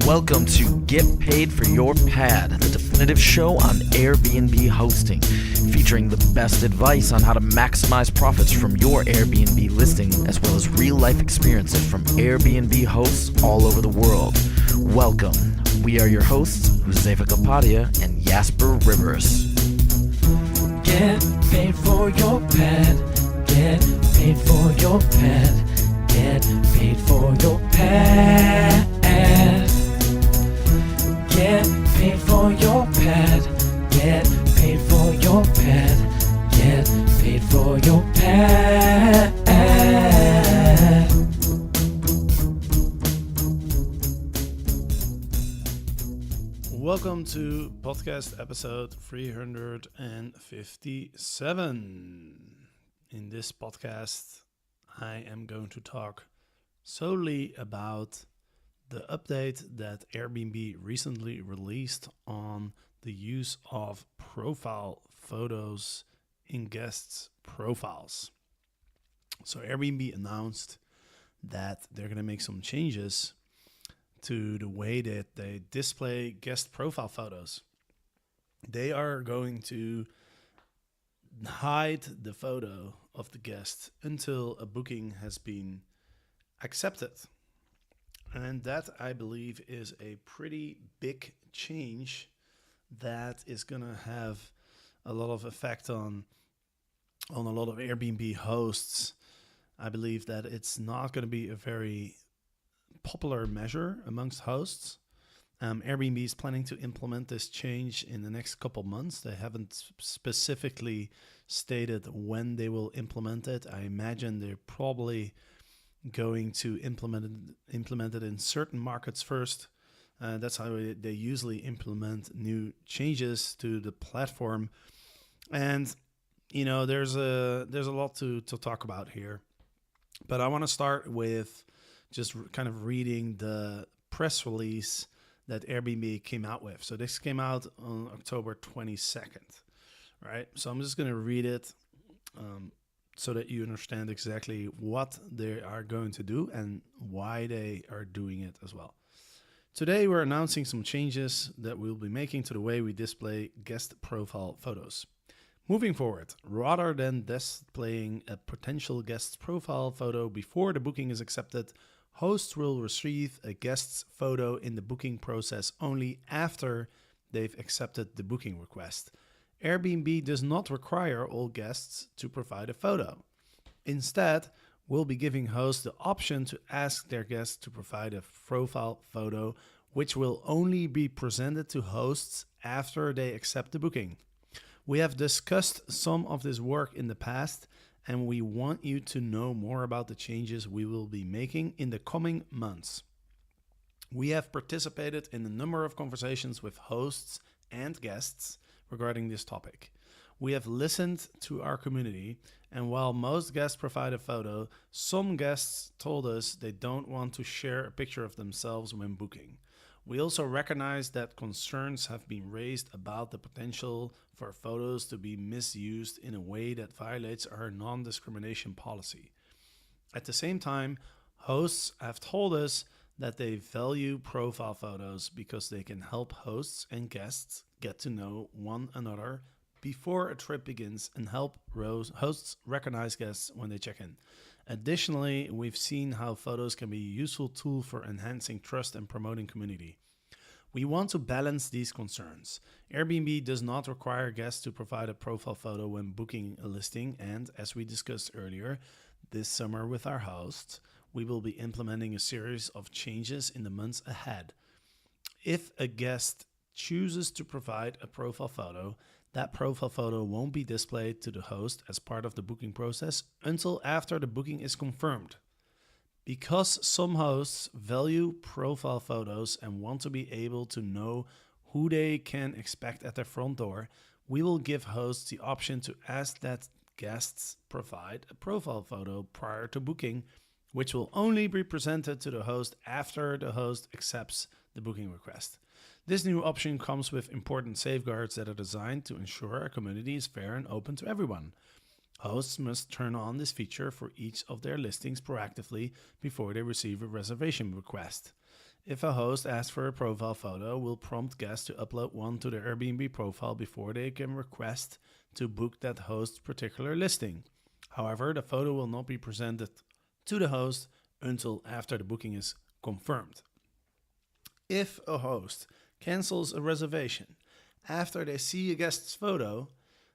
Welcome to Get Paid for Your Pad, the definitive show on Airbnb hosting, featuring the best advice on how to maximize profits from your Airbnb listing, as well as real-life experiences from Airbnb hosts all over the world. Welcome. We are your hosts, Josefa Kapadia and Jasper Rivers. Get paid for your pad. Get paid for your pad. Get paid for your pad. Get paid for your pad. Get paid for your pad. Get paid for your pad. Welcome to podcast episode 357. In this podcast, I am going to talk solely about the update that Airbnb recently released on the use of profile photos in guests' profiles. So Airbnb announced that they're going to make some changes to the way that they display guest profile photos. They are going to hide the photo of the guest until a booking has been accepted. And that, I believe, is a pretty big change that is going to have a lot of effect on a lot of Airbnb hosts. I believe that it's not going to be a very popular measure amongst hosts. Airbnb is planning to implement this change in the next couple months. They haven't specifically stated when they will implement it. I imagine they're probably going to implement it in certain markets first. That's how they usually implement new changes to the platform. And you know, there's a lot to talk about here. But I want to start with just kind of reading the press release that Airbnb came out with. So this came out on October 22nd, right? So I'm just going to read it so that you understand exactly what they are going to do and why they are doing it as well. Today, we're announcing some changes that we'll be making to the way we display guest profile photos. Moving forward, rather than displaying a potential guest's profile photo before the booking is accepted, hosts will receive a guest's photo in the booking process only after they've accepted the booking request. Airbnb does not require all guests to provide a photo. Instead, we'll be giving hosts the option to ask their guests to provide a profile photo, which will only be presented to hosts after they accept the booking. We have discussed some of this work in the past, and we want you to know more about the changes we will be making in the coming months. We have participated in a number of conversations with hosts and guests regarding this topic. We have listened to our community, and while most guests provide a photo, some guests told us they don't want to share a picture of themselves when booking. We also recognize that concerns have been raised about the potential for photos to be misused in a way that violates our non-discrimination policy. At the same time, hosts have told us that they value profile photos because they can help hosts and guests get to know one another before a trip begins and help hosts recognize guests when they check in. Additionally, we've seen how photos can be a useful tool for enhancing trust and promoting community. We want to balance these concerns. Airbnb does not require guests to provide a profile photo when booking a listing, and as we discussed earlier, this summer with our hosts, we will be implementing a series of changes in the months ahead. If a guest chooses to provide a profile photo, that profile photo won't be displayed to the host as part of the booking process until after the booking is confirmed. Because some hosts value profile photos and want to be able to know who they can expect at their front door, we will give hosts the option to ask that guests provide a profile photo prior to booking, which will only be presented to the host after the host accepts the booking request. This new option comes with important safeguards that are designed to ensure our community is fair and open to everyone. Hosts must turn on this feature for each of their listings proactively before they receive a reservation request. If a host asks for a profile photo, we'll prompt guests to upload one to their Airbnb profile before they can request to book that host's particular listing. However, the photo will not be presented to the host until after the booking is confirmed. If a host cancels a reservation after they see a guest's photo,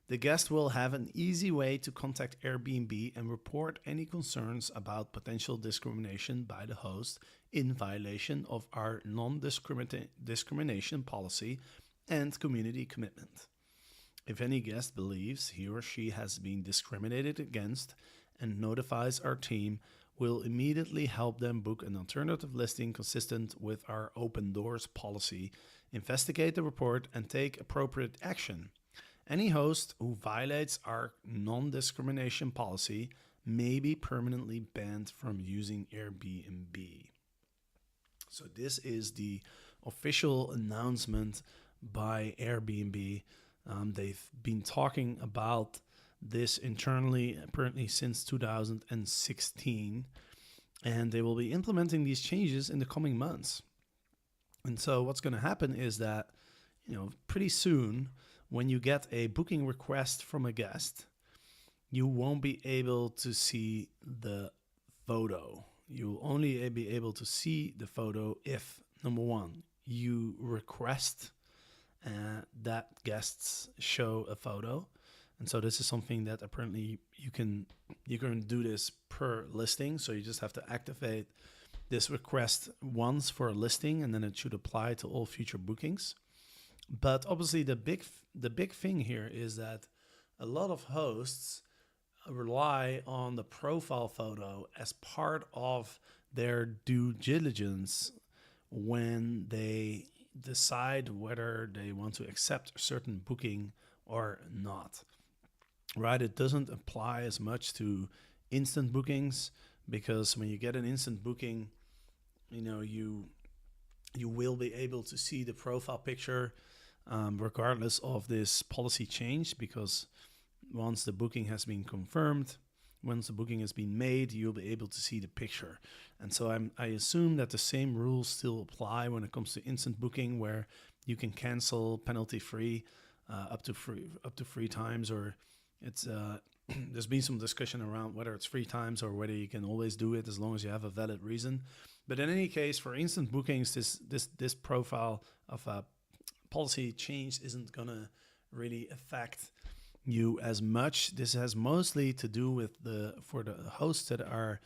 the guest will have an easy way to contact Airbnb and report any concerns about potential discrimination by the host in violation of our non-discrimination policy and community commitment. If any guest believes he or she has been discriminated against and notifies our team, we'll immediately help them book an alternative listing consistent with our open doors policy, investigate the report, and take appropriate action. Any host who violates our non-discrimination policy may be permanently banned from using Airbnb. So this is the official announcement by Airbnb. They've been talking about this internally, apparently since 2016, and they will be implementing these changes in the coming months. And so what's going to happen is that, pretty soon, when you get a booking request from a guest, you won't be able to see the photo. You'll only be able to see the photo if, number one, you request that guests show a photo. And so this is something that apparently you can do this per listing. So you just have to activate this request once for a listing, and then it should apply to all future bookings. But obviously the big thing here is that a lot of hosts rely on the profile photo as part of their due diligence when they decide whether they want to accept a certain booking or not. Right? It doesn't apply as much to instant bookings, because when you get an instant booking, you will be able to see the profile picture regardless of this policy change, because once the booking has been confirmed, once the booking has been made, you'll be able to see the picture. And so I assume that the same rules still apply when it comes to instant booking, where you can cancel penalty free up to 3 times, or it's there's been some discussion around whether it's 3 times or whether you can always do it as long as you have a valid reason. But in any case, for instant bookings, this profile of a policy change isn't gonna really affect you as much. This has mostly to do with for the hosts that are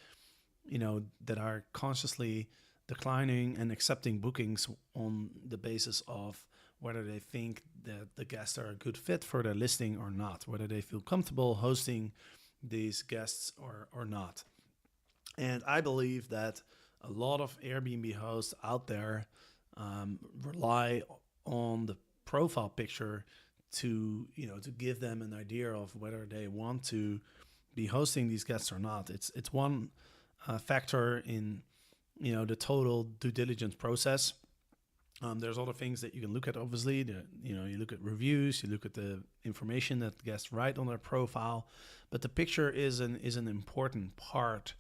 consciously declining and accepting bookings on the basis of whether they think that the guests are a good fit for their listing or not, whether they feel comfortable hosting these guests or not. And I believe that a lot of Airbnb hosts out there rely on the profile picture to give them an idea of whether they want to be hosting these guests or not. It's one factor in the total due diligence process. There's other things that you can look at. Obviously, you look at reviews, you look at the information that guests write on their profile, but the picture is an important part.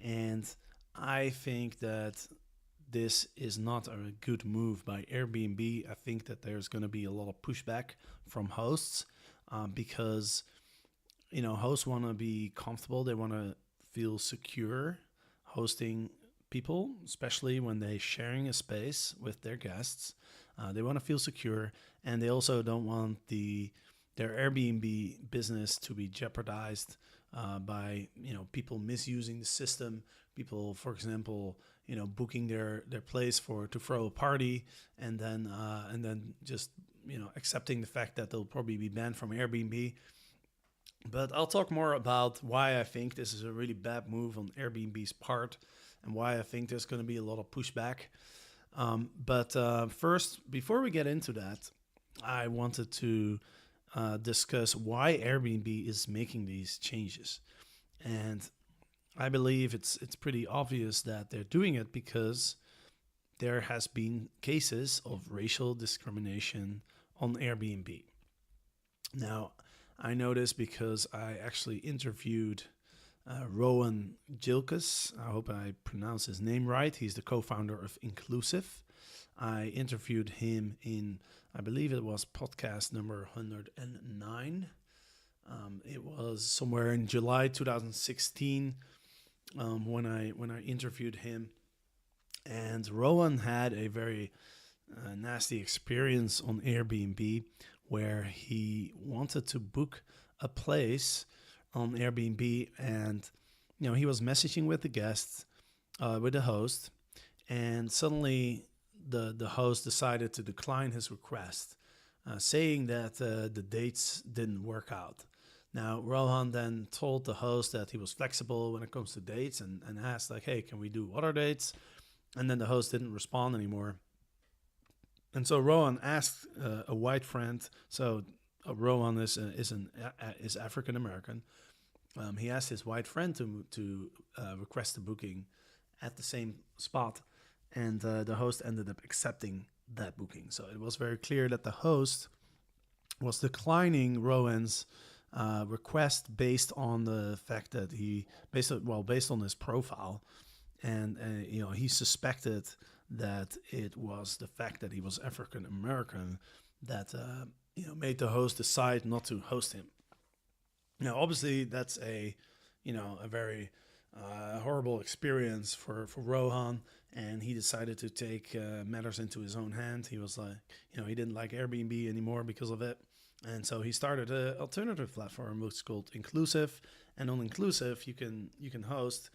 And I think that this is not a good move by Airbnb. I think that there's going to be a lot of pushback from hosts because hosts want to be comfortable. They want to feel secure hosting people, especially when they're sharing a space with their guests. They want to feel secure, and they also don't want their Airbnb business to be jeopardized by people misusing the system. People, for example, booking their place to throw a party, and then just accepting the fact that they'll probably be banned from Airbnb. But I'll talk more about why I think this is a really bad move on Airbnb's part, and why I think there's going to be a lot of pushback. But first, before we get into that, I wanted to discuss why Airbnb is making these changes. And I believe it's pretty obvious that they're doing it because there has been cases of racial discrimination on Airbnb. Now, I know this because I actually interviewed Rowan Jilkes. I hope I pronounce his name right. He's the co-founder of Inclusive. I interviewed him in, I believe it was podcast number 109. It was somewhere in July 2016 when I interviewed him. And Rowan had a very nasty experience on Airbnb where he wanted to book a place on Airbnb, and he was messaging with the guests, with the host, and suddenly the host decided to decline his request, saying that the dates didn't work out. Now, Rohan then told the host that he was flexible when it comes to dates and asked, like, hey, can we do other dates? And then the host didn't respond anymore. And so Rohan asked a white friend, so Rohan is African American. He asked his white friend to request a booking at the same spot, and the host ended up accepting that booking. So it was very clear that the host was declining Rowan's request based on the fact that based on his profile, and he suspected that it was the fact that he was African American that made the host decide not to host him. Now, obviously, that's a very horrible experience for Rohan, and he decided to take matters into his own hand. He was like, he didn't like Airbnb anymore because of it, and so he started an alternative platform which is called Inclusive. And on Inclusive, you can host,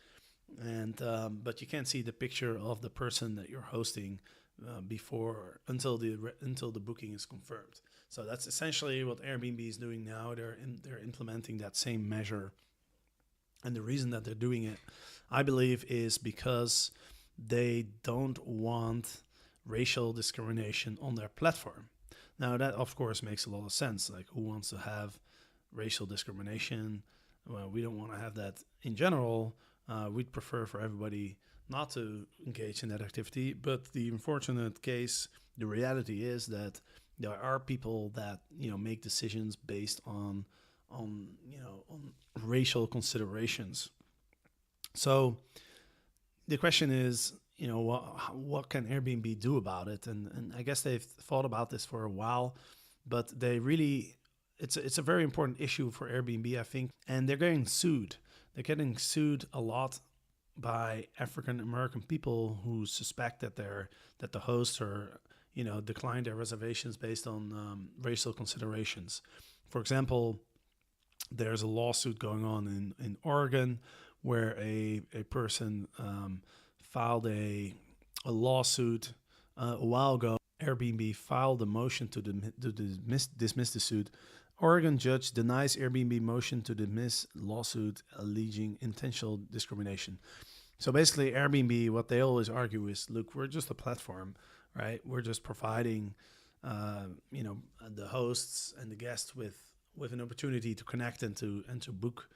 and but you can't see the picture of the person that you're hosting until the booking is confirmed. So that's essentially what Airbnb is doing now. They're implementing that same measure, and the reason that they're doing it, I believe, is because they don't want racial discrimination on their platform. Now, that of course makes a lot of sense. Like, who wants to have racial discrimination? Well, we don't want to have that in general. We'd prefer for everybody not to engage in that activity. But the unfortunate case, the reality is that there are people that make decisions based on racial considerations. So the question is, what can Airbnb do about it? And I guess they've thought about this for a while, but it's a very important issue for Airbnb, I think, and they're getting sued. They're getting sued a lot by African American people who suspect that the hosts are declined their reservations based on racial considerations. For example, there's a lawsuit going on in Oregon where a person filed a lawsuit a while ago. Airbnb filed a motion to dismiss the suit. Oregon judge denies Airbnb motion to dismiss lawsuit alleging intentional discrimination. So basically, Airbnb, what they always argue is, look, we're just a platform, right? We're just providing, the hosts and the guests with an opportunity to connect and to book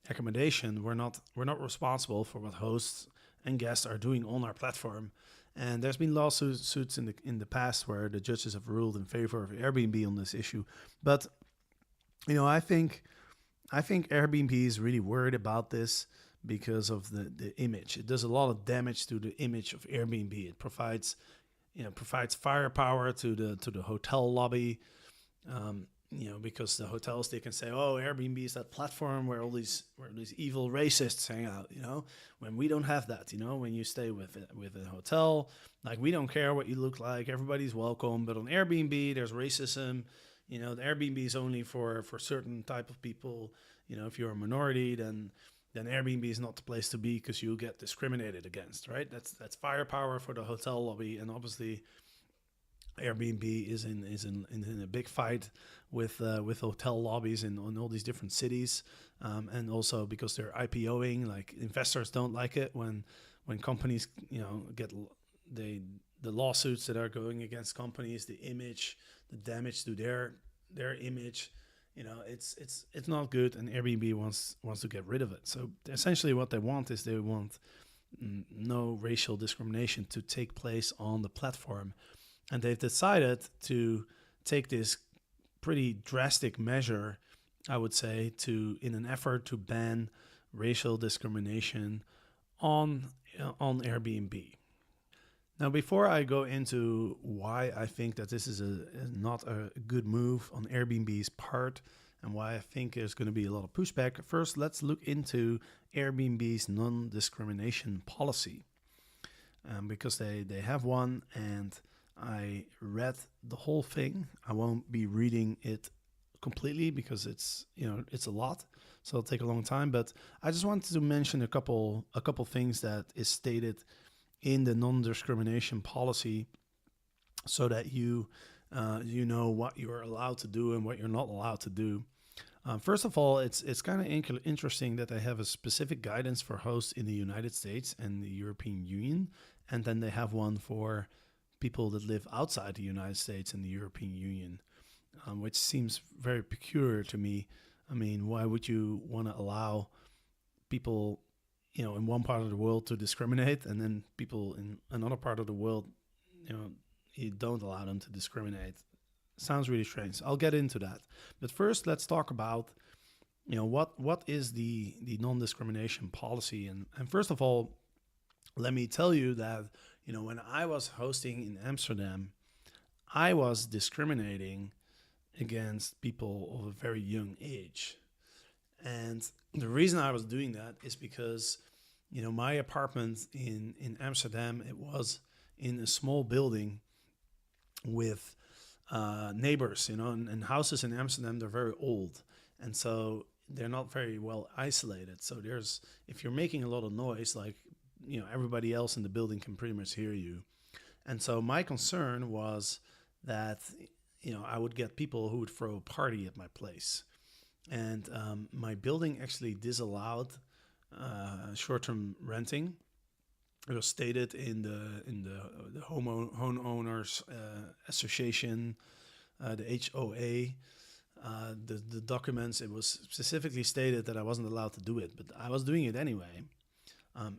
accommodation. We're not responsible for what hosts and guests are doing on our platform. And there's been lawsuits in the past where the judges have ruled in favor of Airbnb on this issue. But I think Airbnb is really worried about this because of the image. It does a lot of damage to the image of Airbnb. It provides firepower to the hotel lobby, because the hotels, they can say, oh, Airbnb is that platform where all these evil racists hang out. When we don't have that. When you stay with a hotel, like, we don't care what you look like. Everybody's welcome. But on Airbnb, there's racism. The Airbnb is only for certain type of people. If you're a minority, then Airbnb is not the place to be because you'll get discriminated against, right? That's firepower for the hotel lobby, and obviously Airbnb is in a big fight with hotel lobbies in all these different cities, and also because they're IPOing. Like, investors don't like it when companies get the lawsuits that are going against companies, the image, the damage to their image. It's not good, and Airbnb wants to get rid of it. So essentially what they want is they want no racial discrimination to take place on the platform. And they've decided to take this pretty drastic measure, I would say, in an effort to ban racial discrimination on Airbnb. Now, before I go into why I think that this is not a good move on Airbnb's part and why I think there's going to be a lot of pushback, first let's look into Airbnb's non-discrimination policy. Because they have one, and I read the whole thing. I won't be reading it completely because it's a lot, so it'll take a long time. But I just wanted to mention a couple things that is stated in the non-discrimination policy, so that you know what you're allowed to do and what you're not allowed to do. First of all, it's kind of interesting that they have a specific guidance for hosts in the United States and the European Union, and then they have one for people that live outside the United States and the European Union, which seems very peculiar to me. I mean, why would you want to allow people, in one part of the world to discriminate, and then people in another part of the world, you don't allow them to discriminate? Sounds really strange. I'll get into that. But first, let's talk about, what is the non-discrimination policy. And first of all, let me tell you that, when I was hosting in Amsterdam, I was discriminating against people of a very young age. And the reason I was doing that is because, my apartment in Amsterdam, it was in a small building with neighbors, and houses in Amsterdam, they're very old. And so they're not very well isolated. So if you're making a lot of noise, like, everybody else in the building can pretty much hear you. And so my concern was that, I would get people who would throw a party at my place. And my building actually disallowed short-term renting. It was stated in the homeowners association, the HOA, the documents. It was specifically stated that I wasn't allowed to do it, but I was doing it anyway.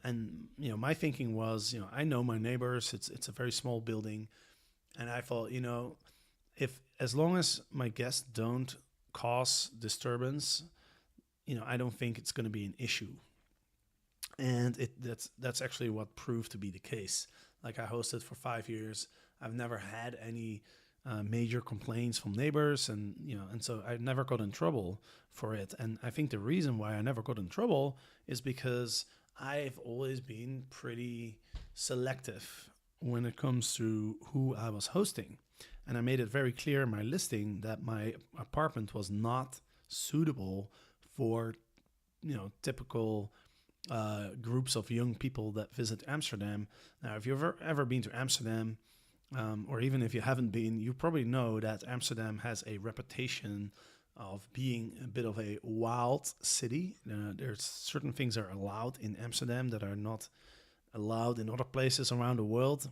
And my thinking was, I know my neighbors. It's a very small building, and I thought, if as long as my guests don't cause disturbance, I don't think it's going to be an issue. And that's actually what proved to be the case. Like, I hosted for 5 years. I've never had any major complaints from neighbors, and so I never got in trouble for it. And I think the reason why I never got in trouble is because I've always been pretty selective when it comes to who I was hosting. And I made it very clear in my listing that my apartment was not suitable for, typical groups of young people that visit Amsterdam. Now, if you've ever been to Amsterdam, or even if you haven't been, you probably know that Amsterdam has a reputation of being a bit of a wild city. There's certain things that are allowed in Amsterdam that are not allowed in other places around the world.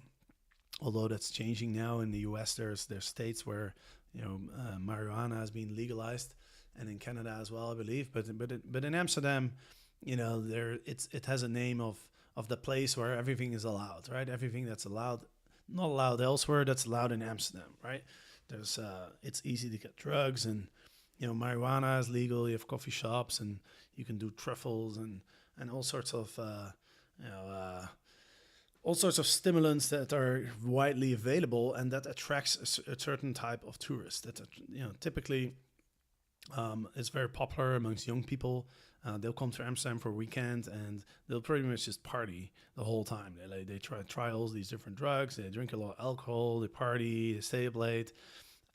Although that's changing now. In the US, there's states where marijuana has been legalized, and in Canada as well, I believe. But in Amsterdam, it has a name of the place where everything is allowed, right? Everything that's allowed, not allowed elsewhere, that's allowed in Amsterdam, right? There's it's easy to get drugs, and marijuana is legal. You have coffee shops, and you can do truffles and all sorts of all sorts of stimulants that are widely available, and that attracts a certain type of tourist. That typically is very popular amongst young people. They'll come to Amsterdam for a weekend, and they'll pretty much just party the whole time. They try all these different drugs. They drink a lot of alcohol. They party. They stay up late,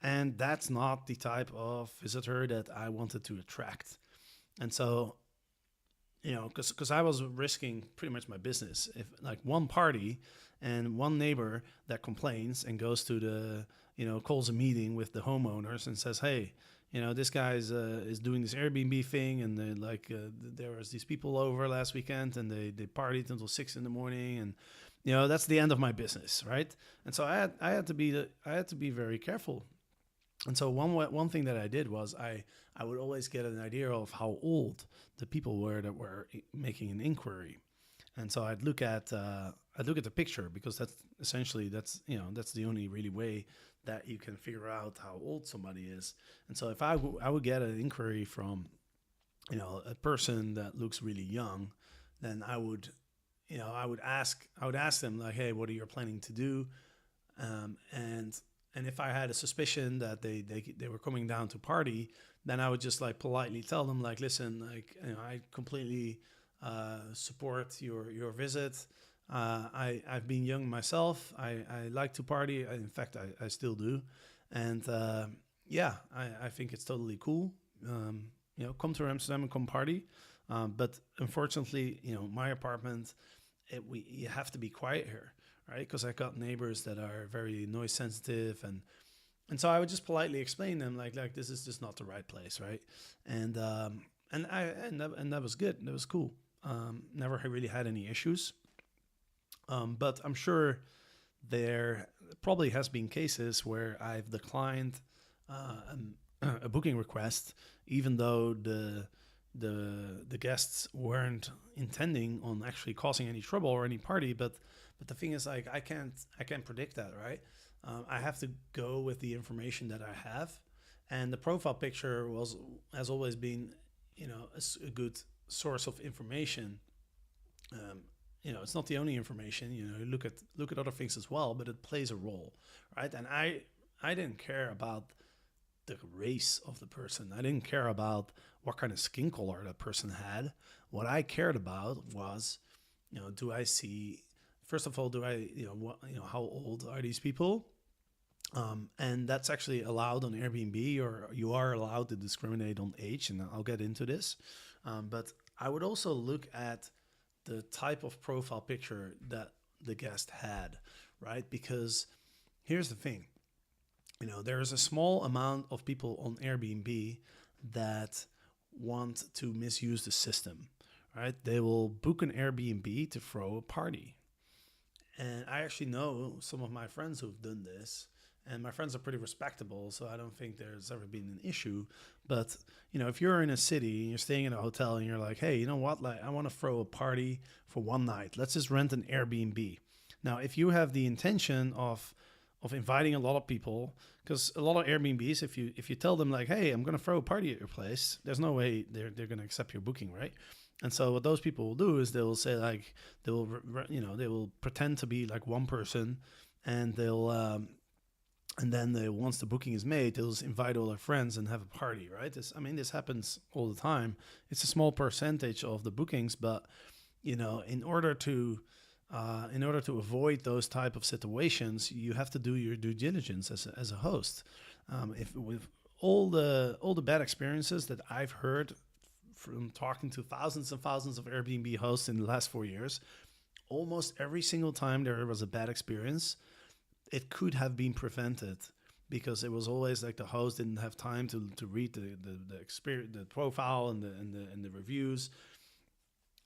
and that's not the type of visitor that I wanted to attract. And so, because I was risking pretty much my business. If like one party and one neighbor that complains and goes to the, calls a meeting with the homeowners and says, hey, this guy is doing this Airbnb thing, and there was these people over last weekend, and they partied until 6 a.m, and that's the end of my business, right? And so I had to be very careful. And so one thing that I did was I would always get an idea of how old the people were that were making an inquiry. And so I'd look at the picture, because that's the only really way that you can figure out how old somebody is. And so if I would get an inquiry from a person that looks really young, then I would ask them like, hey, what are you planning to do? And if I had a suspicion that they were coming down to party, then I would just like politely tell them like, listen, like, I completely support your visit. I've been young myself. I like to party. In fact, I still do. And I think it's totally cool. Come to Amsterdam and come party. But unfortunately, my apartment, you have to be quiet here, right? Because I got neighbors that are very noise sensitive, and so I would just politely explain them like this is just not the right place, right? And that was good. That was cool. Never really had any issues. But I'm sure there probably has been cases where I've declined a booking request, even though the guests weren't intending on actually causing any trouble or any party. But the thing is, like, I can't predict that, right? I have to go with the information that I have, and the profile picture has always been, a good source of information. It's not the only information. You look at other things as well, but it plays a role, right? And I didn't care about the race of the person. I didn't care about what kind of skin color that person had. What I cared about was, do I see? First of all, how old are these people? And that's actually allowed on Airbnb, or you are allowed to discriminate on age, and I'll get into this. But I would also look at the type of profile picture that the guest had, right? Because here's the thing, there's a small amount of people on Airbnb that want to misuse the system, right? They will book an Airbnb to throw a party. And I actually know some of my friends who've done this, and my friends are pretty respectable, so I don't think there's ever been an issue. But, if you're in a city and you're staying in a hotel and you're like, hey, you know what? Like, I want to throw a party for one night. Let's just rent an Airbnb. Now, if you have the intention of inviting a lot of people, because a lot of Airbnbs, if you tell them like, hey, I'm going to throw a party at your place, there's no way they're going to accept your booking, right? And so what those people will do is they will say like, they will pretend to be like one person, and and then once the booking is made, they'll just invite all their friends and have a party, right? This happens all the time. It's a small percentage of the bookings, but in order to avoid those type of situations, you have to do your due diligence as a host. If with all the bad experiences that I've heard from talking to thousands and thousands of Airbnb hosts in the last 4 years, almost every single time there was a bad experience, it could have been prevented, because it was always like the host didn't have time to read the experience, the profile and the reviews.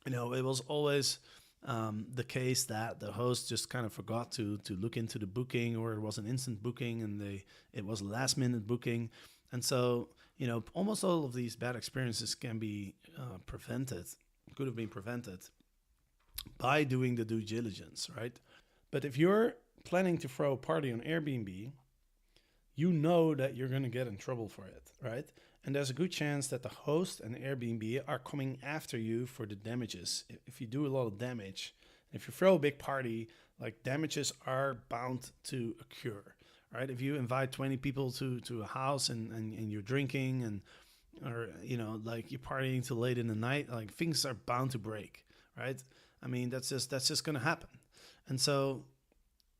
It was always the case that the host just kind of forgot to look into the booking, or it was an instant booking and it was a last minute booking. And so, almost all of these bad experiences can be could have been prevented by doing the due diligence, right? But if you're planning to throw a party on Airbnb, you know that you're going to get in trouble for it, right? And there's a good chance that the host and Airbnb are coming after you for the damages. If you do a lot of damage, if you throw a big party, like, damages are bound to occur, right? If you invite 20 people to a house and you're drinking or like you're partying till late in the night, like, things are bound to break, right? That's just going to happen. And so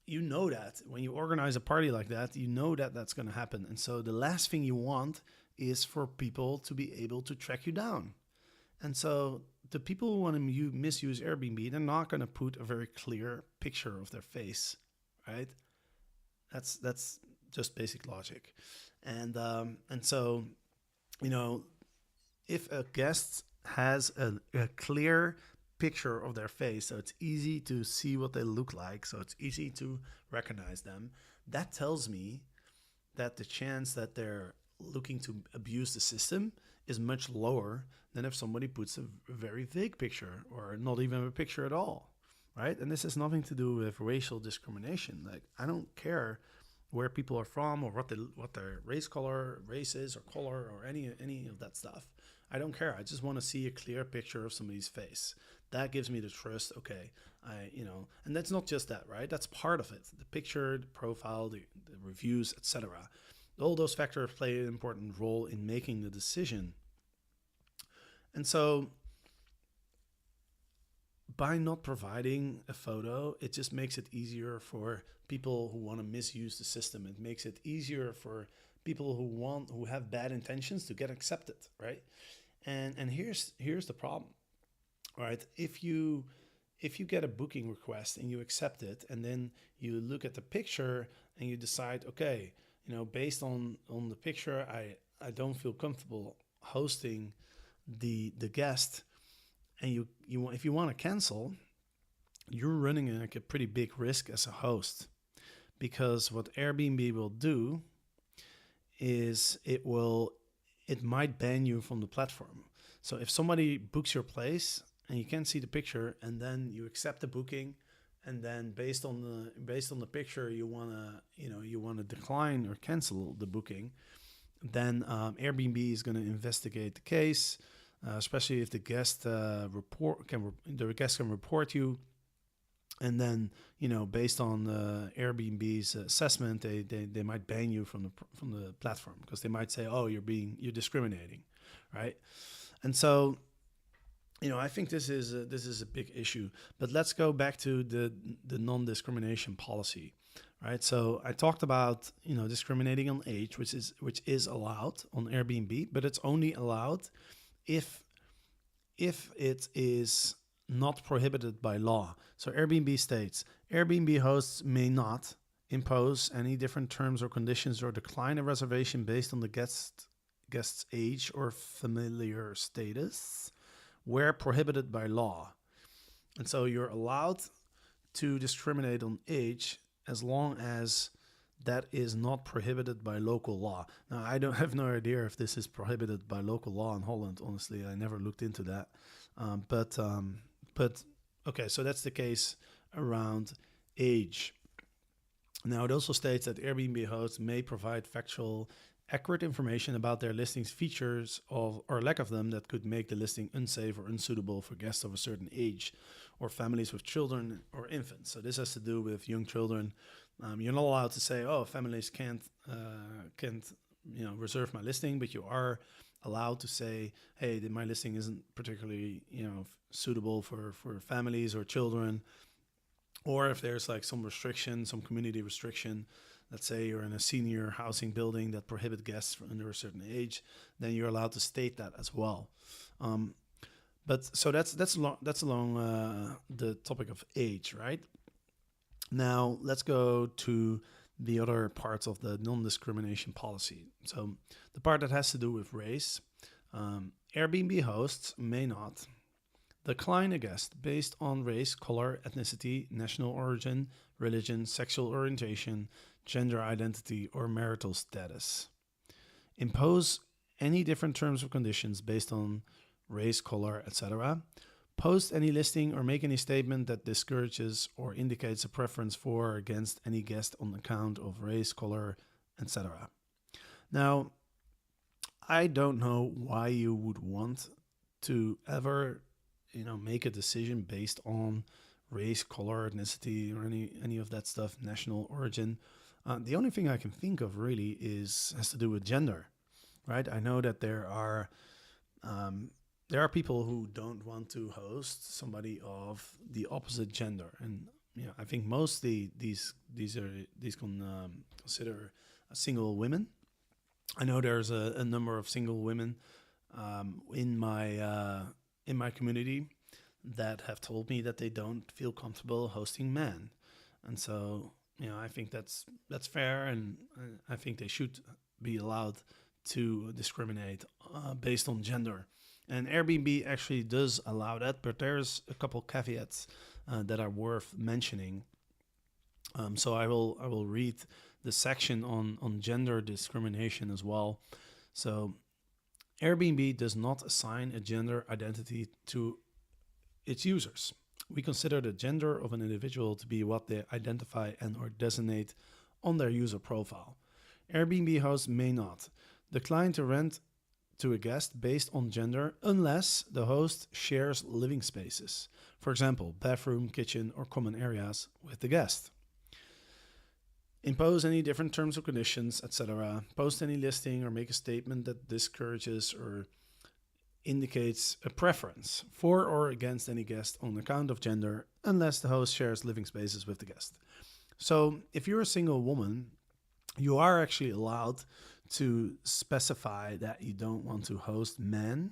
that when you organize a party like that, that that's going to happen. And so the last thing you want is for people to be able to track you down. And so the people who want to misuse Airbnb, they're not going to put a very clear picture of their face, right? That's just basic logic. And so, if a guest has a clear picture of their face, so it's easy to see what they look like, so it's easy to recognize them, that tells me that the chance that they're looking to abuse the system is much lower than if somebody puts a very vague picture or not even a picture at all, right? And this has nothing to do with racial discrimination. Like, I don't care where people are from or what their race is or color or any of that stuff. I don't care. I just want to see a clear picture of somebody's face. That gives me the trust. Okay, and that's not just that, right? That's part of it. The picture, the profile, the reviews, etc. All those factors play an important role in making the decision. And so by not providing a photo, it just makes it easier for people who want to misuse the system. It makes it easier for people who have bad intentions to get accepted, right? And here's the problem, right? If you get a booking request and you accept it, and then you look at the picture and you decide, okay, based on the picture, I don't feel comfortable hosting the guest, and if you want to cancel, you're running like a pretty big risk as a host, because what Airbnb will do is it might ban you from the platform. So if somebody books your place and you can't see the picture, and then you accept the booking, and then based on the picture you wanna decline or cancel the booking, then Airbnb is going to investigate the case, especially if the guest can report you. And then, based on Airbnb's assessment, they might ban you from the platform, because they might say, oh, you're discriminating, right? And so, I think this is a big issue. But let's go back to the non-discrimination policy, right? So I talked about discriminating on age, which is allowed on Airbnb, but it's only allowed if it is not prohibited by law. So Airbnb states, Airbnb hosts may not impose any different terms or conditions or decline a reservation based on the guest's age or familiar status where prohibited by law. And so you're allowed to discriminate on age as long as that is not prohibited by local law. Now, I don't have no idea if this is prohibited by local law in Holland. Honestly, I never looked into that. But okay, so that's the case around age. Now, it also states that Airbnb hosts may provide factual, accurate information about their listings features or lack of them that could make the listing unsafe or unsuitable for guests of a certain age or families with children or infants. So this has to do with young children. You're not allowed to say, oh, families can't reserve my listing, but you are allowed to say, hey, my listing isn't particularly suitable for families or children. Or if there's like some restriction, some community restriction, let's say you're in a senior housing building that prohibit guests from under a certain age, then you're allowed to state that as well. But so that's along the topic of age, right? Now let's go to the other parts of the non-discrimination policy. So the part that has to do with race, Airbnb hosts may not decline a guest based on race, color, ethnicity, national origin, religion, sexual orientation, gender identity, or marital status. Impose any different terms or conditions based on race, color, etc. Post any listing or make any statement that discourages or indicates a preference for or against any guest on account of race, color, etc. Now, I don't know why you would want to ever make a decision based on race, color, ethnicity, or any of that stuff, national origin. The only thing I can think of really has to do with gender, right? I know that there are people who don't want to host somebody of the opposite gender, and I think mostly these can consider single women. I know there's a number of single women in my community that have told me that they don't feel comfortable hosting men, and so I think that's fair, and I think they should be allowed to discriminate based on gender. And Airbnb actually does allow that, but there's a couple caveats that are worth mentioning. So I will read the section on gender discrimination as well. So Airbnb does not assign a gender identity to its users. We consider the gender of an individual to be what they identify and or designate on their user profile. Airbnb hosts may not decline to rent to a guest based on gender unless the host shares living spaces, for example, bathroom, kitchen, or common areas with the guest. Impose any different terms or conditions, etc. Post any listing or make a statement that discourages or indicates a preference for or against any guest on account of gender unless the host shares living spaces with the guest. So if you're a single woman, you are actually allowed to specify that you don't want to host men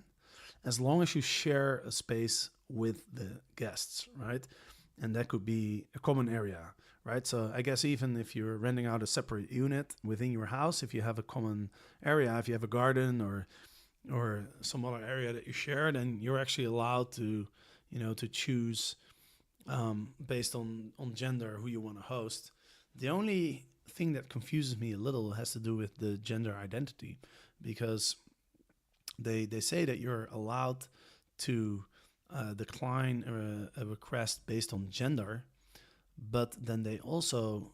as long as you share a space with the guests, right? And that could be a common area, right? So I guess even if you're renting out a separate unit within your house, if you have a common area, if you have a garden or some other area that you share, then you're actually allowed to, to choose based on gender who you want to host. The only thing that confuses me a little has to do with the gender identity, because they say that you're allowed to decline a request based on gender, but then they also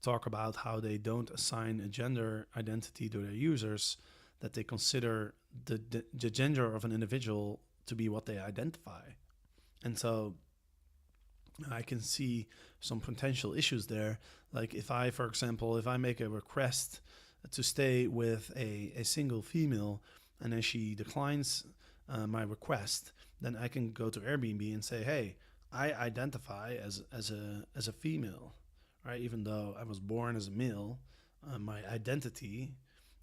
talk about how they don't assign a gender identity to their users, that they consider the gender of an individual to be what they identify. And so I can see some potential issues there. Like if I, for example, if I make a request to stay with a single female and then she declines my request, then I can go to Airbnb and say, hey, I identify as a female, right? Even though I was born as a male, my identity,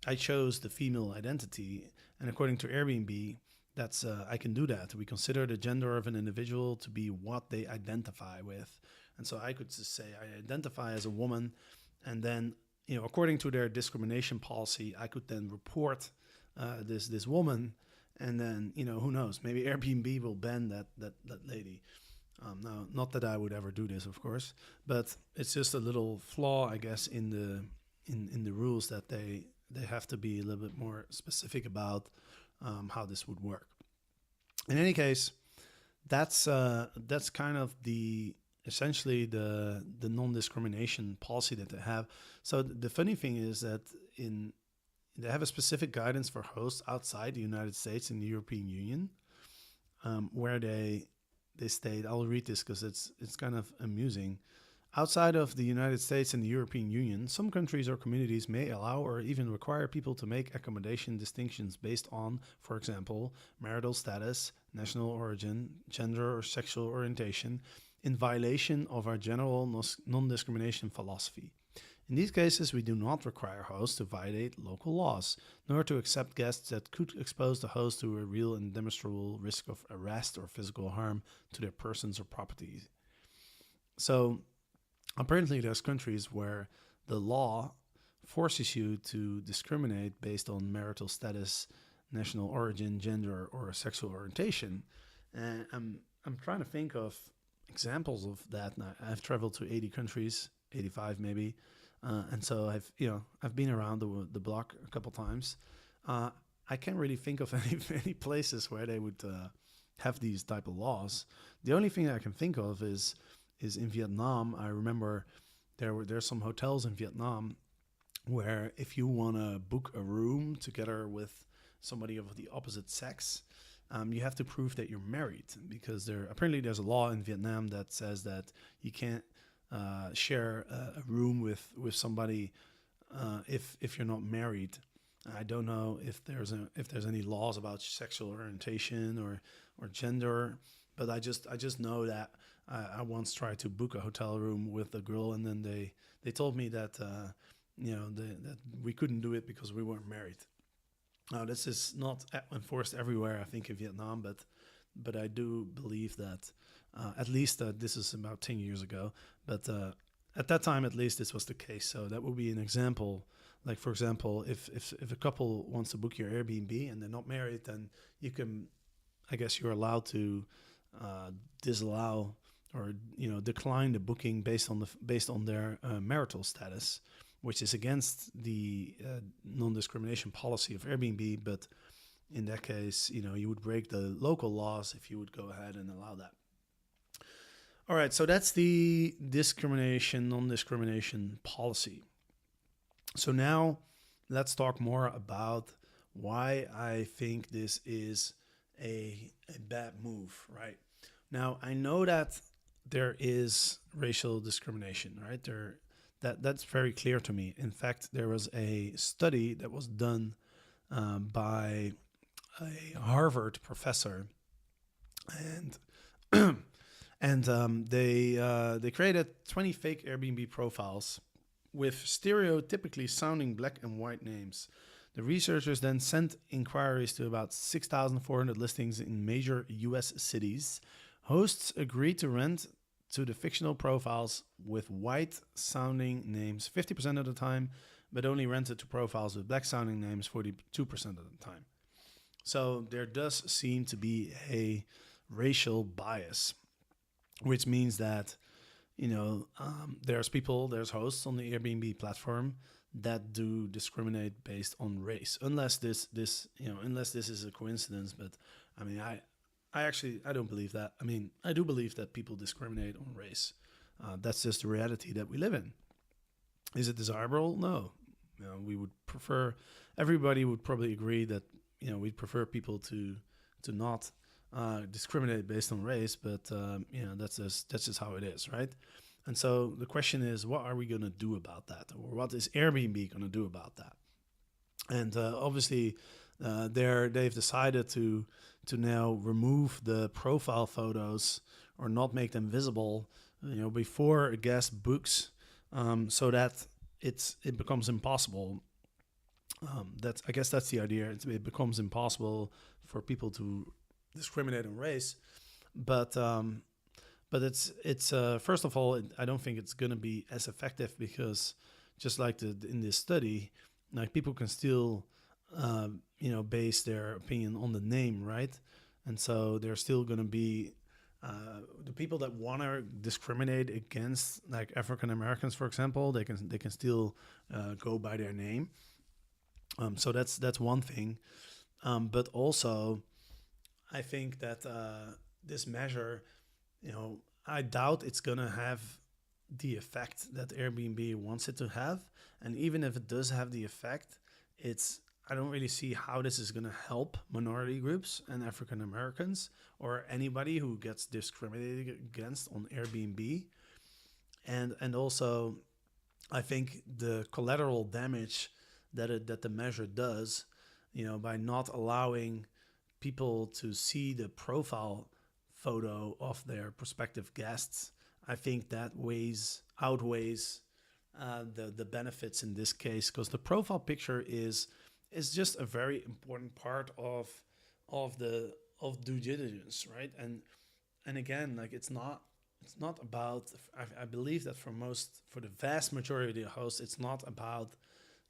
I chose the female identity, and according to Airbnb, that's I can do that. We consider the gender of an individual to be what they identify with, and so I could just say I identify as a woman, and then according to their discrimination policy, I could then report this woman, and then who knows, maybe Airbnb will ban that lady. Now, not that I would ever do this, of course, but it's just a little flaw, I guess, in the rules that they have to be a little bit more specific about how this would work. In any case, that's kind of essentially the non-discrimination policy that they have. So the funny thing is that they have a specific guidance for hosts outside the United States in the European Union, where they state, I'll read this because it's kind of amusing. Outside of the United States and the European Union, some countries or communities may allow or even require people to make accommodation distinctions based on, for example, marital status, national origin, gender or sexual orientation, in violation of our general non-discrimination philosophy. In these cases, we do not require hosts to violate local laws, nor to accept guests that could expose the host to a real and demonstrable risk of arrest or physical harm to their persons or property. So apparently there's countries where the law forces you to discriminate based on marital status, national origin, gender, or sexual orientation. And I'm trying to think of examples of that. Now, I've traveled to 80 countries, 85 maybe, and so I've been around the block a couple times. I can't really think of any places where they would have these type of laws. The only thing I can think of is in Vietnam. I remember there's some hotels in Vietnam where if you want to book a room together with somebody of the opposite sex, you have to prove that you're married, because apparently there's a law in Vietnam that says that you can't share a room with somebody if you're not married. I don't know if there's any laws about sexual orientation or gender, but I just know that I once tried to book a hotel room with a girl, and then they told me that that we couldn't do it because we weren't married. Now, this is not enforced everywhere, I think, in Vietnam, but I do believe that at least this is about 10 years ago. But at that time, at least, this was the case. So that would be an example. Like, for example, if a couple wants to book your Airbnb and they're not married, then I guess you're allowed to disallow or decline the booking based on their marital status, which is against the non-discrimination policy of Airbnb. But in that case, you would break the local laws if you would go ahead and allow that. All right, so that's the non-discrimination policy. So now let's talk more about why I think this is a bad move, right? Now, I know that there is racial discrimination, right? That's very clear to me. In fact, there was a study that was done by a Harvard professor, and they created 20 fake Airbnb profiles with stereotypically sounding black and white names. The researchers then sent inquiries to about 6,400 listings in major U.S. cities. Hosts agreed to rent to the fictional profiles with white-sounding names 50% of the time, but only rented to profiles with black-sounding names 42% of the time. So there does seem to be a racial bias, which means that, there's hosts on the Airbnb platform that do discriminate based on race, unless this is a coincidence. But I mean, I don't believe that. I mean, I do believe that people discriminate on race. That's just the reality that we live in. Is it desirable? No. We would prefer. Everybody would probably agree that we'd prefer people to not discriminate based on race. But that's just how it is, right? And so the question is, what are we going to do about that? Or what is Airbnb going to do about that? And obviously, they've decided to now remove the profile photos or not make them visible, before a guest books, so that it becomes impossible. I guess that's the idea. It becomes impossible for people to discriminate on race, but it's first of all, I don't think it's going to be as effective, because just like in this study, like people can still base their opinion on the name, right? And so there's still going to be the people that want to discriminate against, like African Americans, for example, they can still go by their name. So that's one thing, but also I think that this measure, I doubt it's going to have the effect that Airbnb wants it to have. And even if it does have the effect, I don't really see how this is going to help minority groups and African Americans or anybody who gets discriminated against on Airbnb. And also, I think the collateral damage that the measure does, by not allowing people to see the profile photo of their prospective guests, I think that outweighs the benefits in this case, because the profile picture is just a very important part of due diligence, right? And again, like it's not about. I believe that for the vast majority of the hosts, it's not about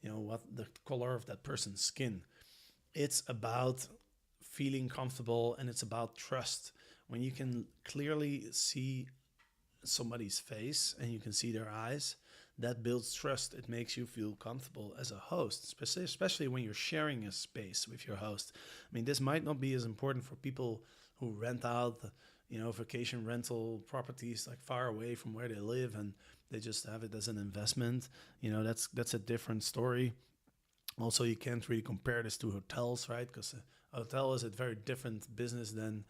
what the color of that person's skin. It's about feeling comfortable, and it's about trust. When you can clearly see somebody's face and you can see their eyes, that builds trust. It makes you feel comfortable as a host, especially when you're sharing a space with your host. I mean, this might not be as important for people who rent out, vacation rental properties like far away from where they live, and they just have it as an investment. That's a different story. Also, you can't really compare this to hotels, right? Because a hotel is a very different business than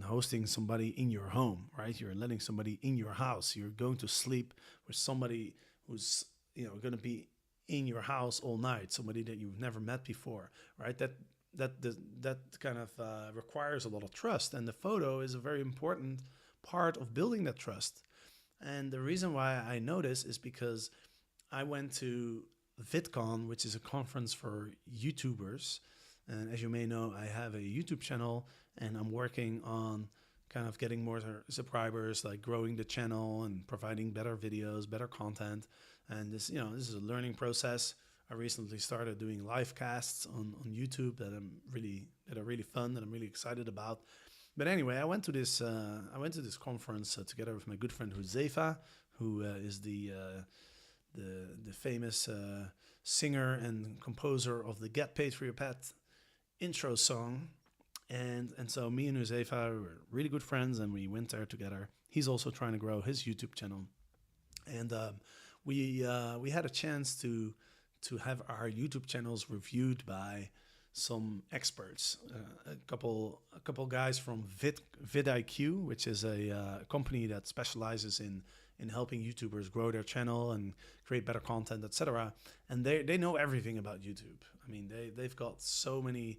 hosting somebody in your home, right? You're letting somebody in your house. You're going to sleep with somebody who's going to be in your house all night, somebody that you've never met before, right? That kind of requires a lot of trust, and the photo is a very important part of building that trust. And the reason why I know this is because I went to VidCon, which is a conference for YouTubers. And as you may know, I have a YouTube channel, and I'm working on kind of getting more subscribers, like growing the channel and providing better videos, better content. And this is a learning process. I recently started doing live casts on YouTube that are really fun, that I'm really excited about. But anyway, I went to this conference together with my good friend Josefa, who is the famous singer and composer of the Get Paid for Your Pet intro song. And so me and Josefa were really good friends, and we went there together. He's also trying to grow his YouTube channel. And we had a chance to have our YouTube channels reviewed by some experts, a couple guys from vidIQ, which is a company that specializes in helping YouTubers grow their channel and create better content, etc. And they know everything about YouTube. I mean, they've got so many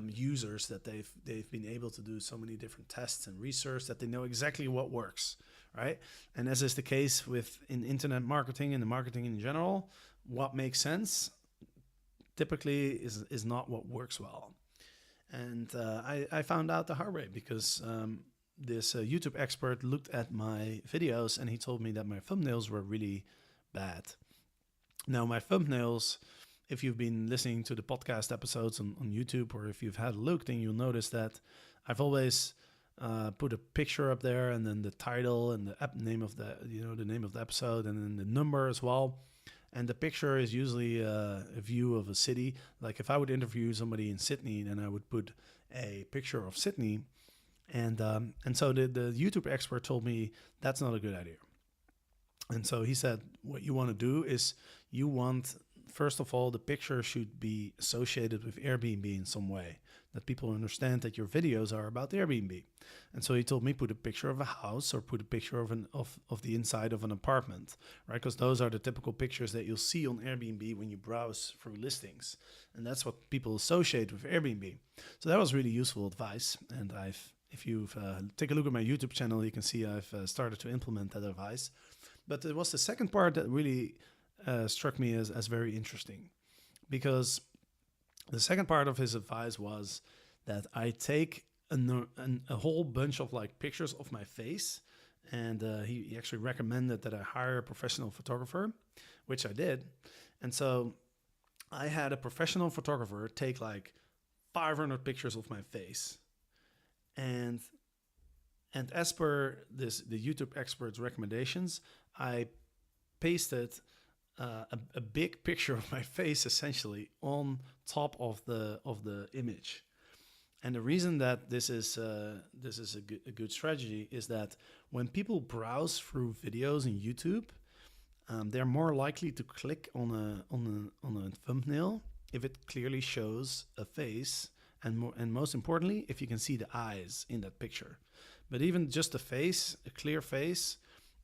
users that they've been able to do so many different tests and research that they know exactly what works, right? And as is the case in internet marketing and the marketing in general, what makes sense typically is not what works well. And I found out the hard way because this YouTube expert looked at my videos and he told me that my thumbnails were really bad. Now, my thumbnails, if you've been listening to the podcast episodes on YouTube, or if you've had a look, then you'll notice that I've always put a picture up there, and then the title and the name of the name of the episode, and then the number as well. And the picture is usually a view of a city. Like if I would interview somebody in Sydney, then I would put a picture of Sydney. And so the YouTube expert told me that's not a good idea. And so he said, what you want to do is you want, first of all, the picture should be associated with Airbnb in some way, that people understand that your videos are about Airbnb. And so he told me put a picture of a house or put a picture of the inside of an apartment, right? Because those are the typical pictures that you'll see on Airbnb when you browse through listings. And that's what people associate with Airbnb. So that was really useful advice. And if you've take a look at my YouTube channel, you can see I've started to implement that advice. But it was the second part that really struck me as very interesting, because the second part of his advice was that I take a whole bunch of like pictures of my face, and he actually recommended that I hire a professional photographer, which I did. And so I had a professional photographer take like 500 pictures of my face, and as per the YouTube expert's recommendations, I pasted a big picture of my face essentially on top of the image. And the reason that this is a good strategy is that when people browse through videos in YouTube, they're more likely to click on a thumbnail if it clearly shows a face, and most importantly, if you can see the eyes in that picture. But even just a face, a clear face,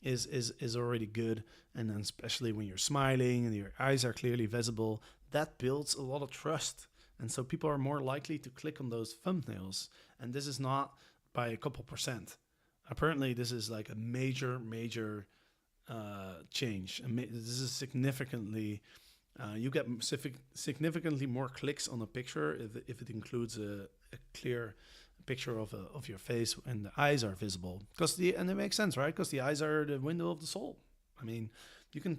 is already good. And then especially when you're smiling and your eyes are clearly visible, that builds a lot of trust. And so people are more likely to click on those thumbnails. And this is not by a couple percent. Apparently, this is like a major change. This is significantly, you get significantly more clicks on a picture if it includes a clear picture of your face and the eyes are visible, and it makes sense, right? Because the eyes are the window of the soul. I mean, you can,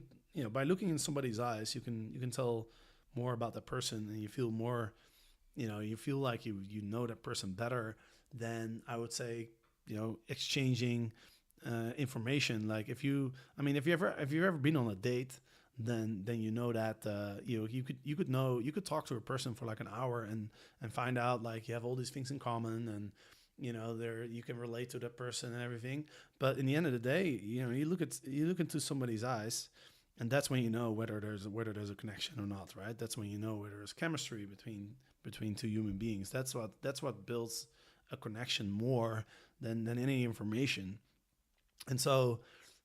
by looking in somebody's eyes, you can tell more about that person, and you feel more, you feel like you know that person better than, I would say, exchanging information. Like if you've ever been on a date, then you know that you could talk to a person for like an hour and find out like you have all these things in common, and you can relate to that person and everything. But in the end of the day, you look into somebody's eyes, and that's when you know whether there's a connection or not, right? That's when you know whether there's chemistry between two human beings. That's what builds a connection more than any information. And so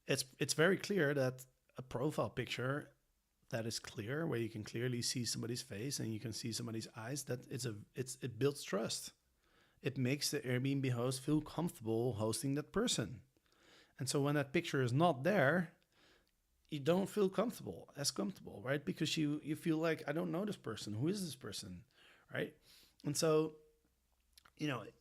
it's very clear that a profile picture that is clear, where you can clearly see somebody's face and you can see somebody's eyes, that it builds trust. It makes the Airbnb host feel comfortable hosting that person. And so when that picture is not there, you don't feel as comfortable, right? Because you feel like, I don't know this person. Who is this person, right? And so,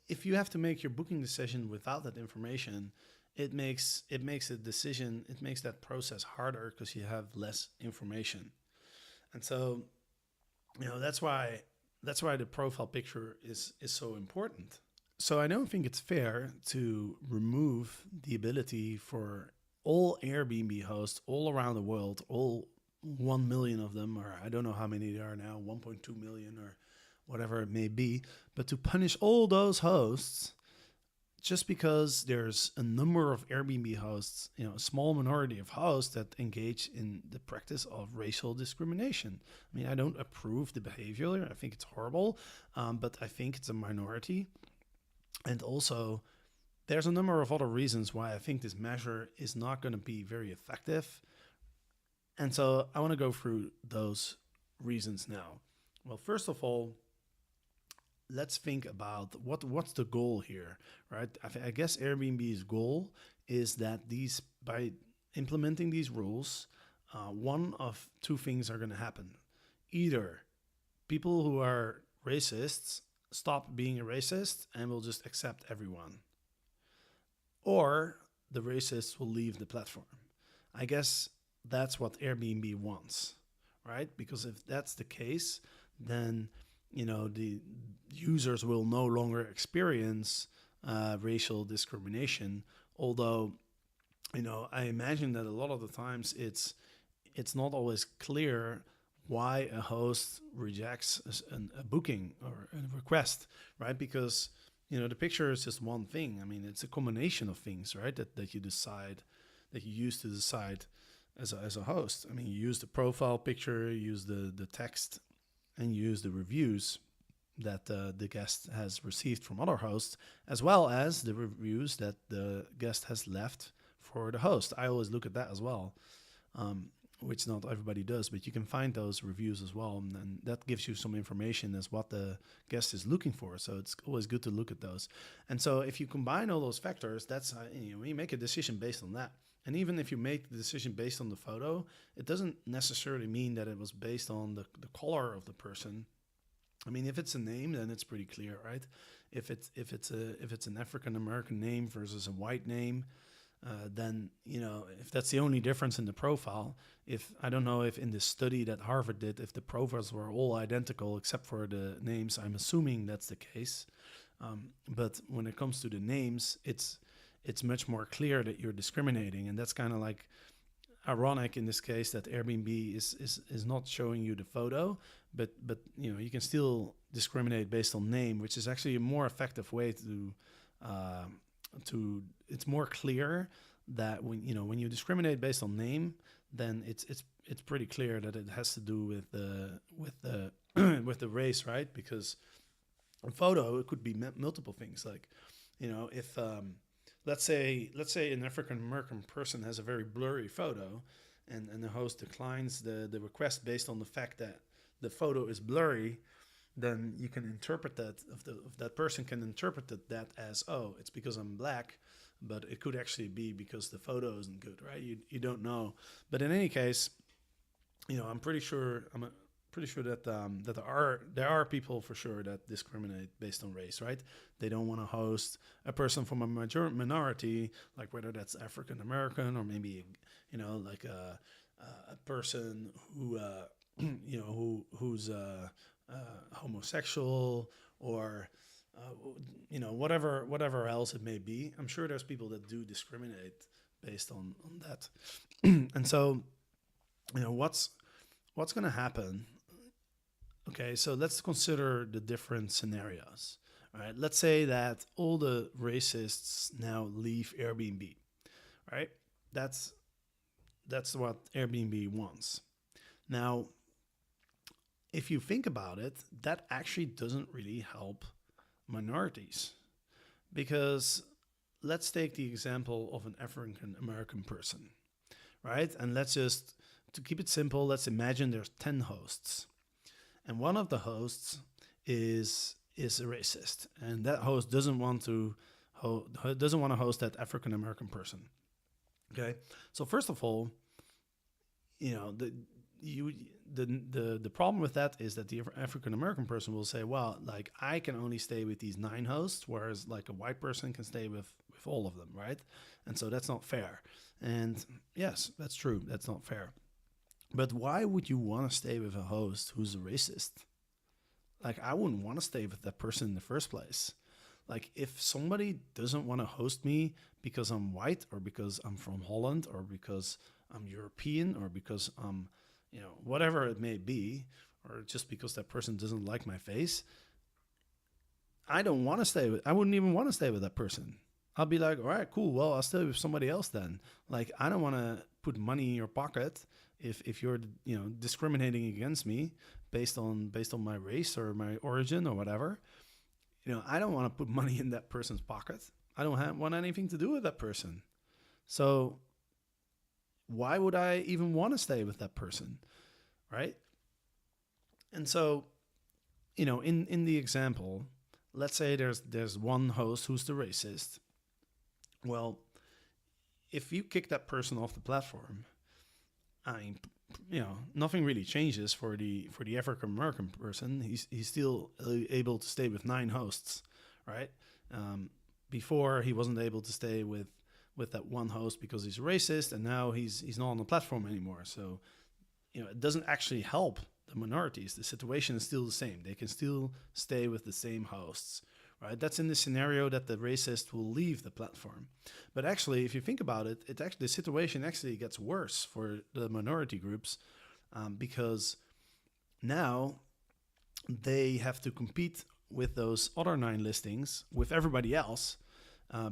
if you have to make your booking decision without that information, it makes that process harder because you have less information. And so, that's why the profile picture is so important. So I don't think it's fair to remove the ability for all Airbnb hosts all around the world, all 1 million of them, or I don't know how many there are now, 1.2 million or whatever it may be, but to punish all those hosts just because there's a number of Airbnb hosts, a small minority of hosts that engage in the practice of racial discrimination. I mean, I don't approve the behavior. I think it's horrible, but I think it's a minority. And also, there's a number of other reasons why I think this measure is not going to be very effective. And so I want to go through those reasons now. Well, first of all, let's think about what's the goal here, right? I guess Airbnb's goal is that by implementing these rules, one of two things are going to happen. Either people who are racists stop being a racist and will just accept everyone, or the racists will leave the platform. I guess that's what Airbnb wants, right? Because if that's the case, then the users will no longer experience racial discrimination. Although, I imagine that a lot of the times it's not always clear why a host rejects a booking or a request, right? Because the picture is just one thing. I mean, it's a combination of things, right? That you use to decide as a host. I mean, you use the profile picture, you use the text, and use the reviews that the guest has received from other hosts, as well as the reviews that the guest has left for the host. I always look at that as well, which not everybody does, but you can find those reviews as well, and that gives you some information as what the guest is looking for. So it's always good to look at those. And so if you combine all those factors, that's you make a decision based on that. And even if you make the decision based on the photo, it doesn't necessarily mean that it was based on the color of the person. I mean, if it's a name, then it's pretty clear, right? If it's an African American name versus a white name, then if that's the only difference in the profile. If I don't know if in the study that Harvard did, if the profiles were all identical except for the names, I'm assuming that's the case. But when it comes to the names, it's much more clear that you're discriminating, and that's kind of like ironic in this case that Airbnb is not showing you the photo, but you can still discriminate based on name, which is actually a more effective way to it's more clear that when you discriminate based on name, then it's pretty clear that it has to do with the with the race, right? Because a photo, it could be multiple things, like if let's say an African American person has a very blurry photo, and the host declines the request based on the fact that the photo is blurry, then you can interpret that, if that person can interpret that as, oh, it's because I'm black, but it could actually be because the photo isn't good, right? You don't know. But in any case, I'm pretty sure that there are people for sure that discriminate based on race, right? They don't want to host a person from a minority, like whether that's African American or maybe like a person who who's homosexual, or whatever else it may be. I'm sure there's people that do discriminate based on that. And so what's going to happen? Okay, so let's consider the different scenarios. All right, let's say that all the racists now leave Airbnb. Right, that's what Airbnb wants. Now, if you think about it, that actually doesn't really help minorities, because let's take the example of an African American person, right? And to keep it simple, let's imagine there's 10 hosts. And one of the hosts is a racist, and that host doesn't want to host that African American person. Okay, so first of all, the problem with that is that the African American person will say, well, like, I can only stay with these 9 hosts, whereas like a white person can stay with all of them, right? And so that's not fair. And yes, that's true. That's not fair. But why would you want to stay with a host who's a racist? Like, I wouldn't want to stay with that person in the first place. Like, if somebody doesn't want to host me because I'm white, or because I'm from Holland, or because I'm European, or because I'm, whatever it may be, or just because that person doesn't like my face, I wouldn't even want to stay with that person. I'll be like, all right, cool. Well, I'll stay with somebody else then. Like, I don't want to put money in your pocket if you're, discriminating against me based on my race or my origin or whatever. I don't want to put money in that person's pocket. I don't want anything to do with that person. So why would I even want to stay with that person, right? And so, in the example, let's say there's one host who's the racist. Well, if you kick that person off the platform, I mean, nothing really changes for the African American person. He's still able to stay with 9 hosts, right? Before he wasn't able to stay with that one host because he's racist, and now he's not on the platform anymore. So, it doesn't actually help the minorities. The situation is still the same. They can still stay with the same hosts, right? That's in the scenario that the racist will leave the platform. But actually, if you think about it, the situation actually gets worse for the minority groups because now they have to compete with those other 9 listings with everybody else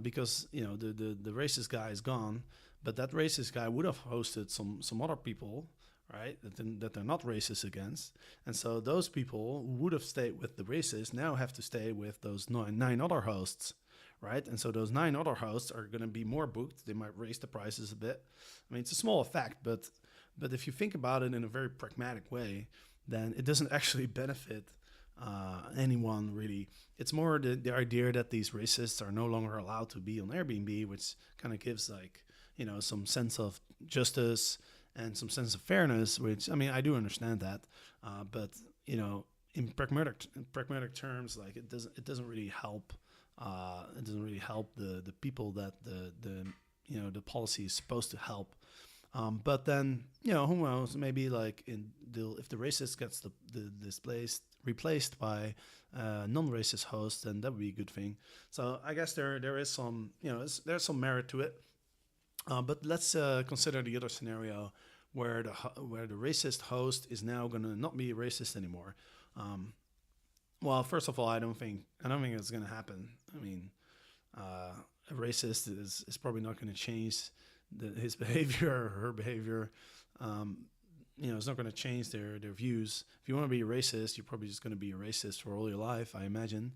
because the racist guy is gone, but that racist guy would have hosted some other people, right, that they're not racist against. And so those people who would have stayed with the racist now have to stay with those 9 other hosts, right? And so those 9 other hosts are going to be more booked. They might raise the prices a bit. I mean, it's a small effect, but if you think about it in a very pragmatic way, then it doesn't actually benefit anyone really. It's more the idea that these racists are no longer allowed to be on Airbnb, which kind of gives some sense of justice and some sense of fairness, which, I mean, I do understand that, but in pragmatic terms, like it doesn't really help. It doesn't really help the people that the policy is supposed to help. But then who knows? Maybe like if the racist gets replaced by non-racist host, then that would be a good thing. So I guess there is some there's some merit to it. But let's consider the other scenario where the racist host is now going to not be a racist anymore. Well, first of all, I don't think it's going to happen. I mean, a racist is probably not going to change his behavior or her behavior. It's not going to change their views. If you want to be a racist, you're probably just going to be a racist for all your life, I imagine.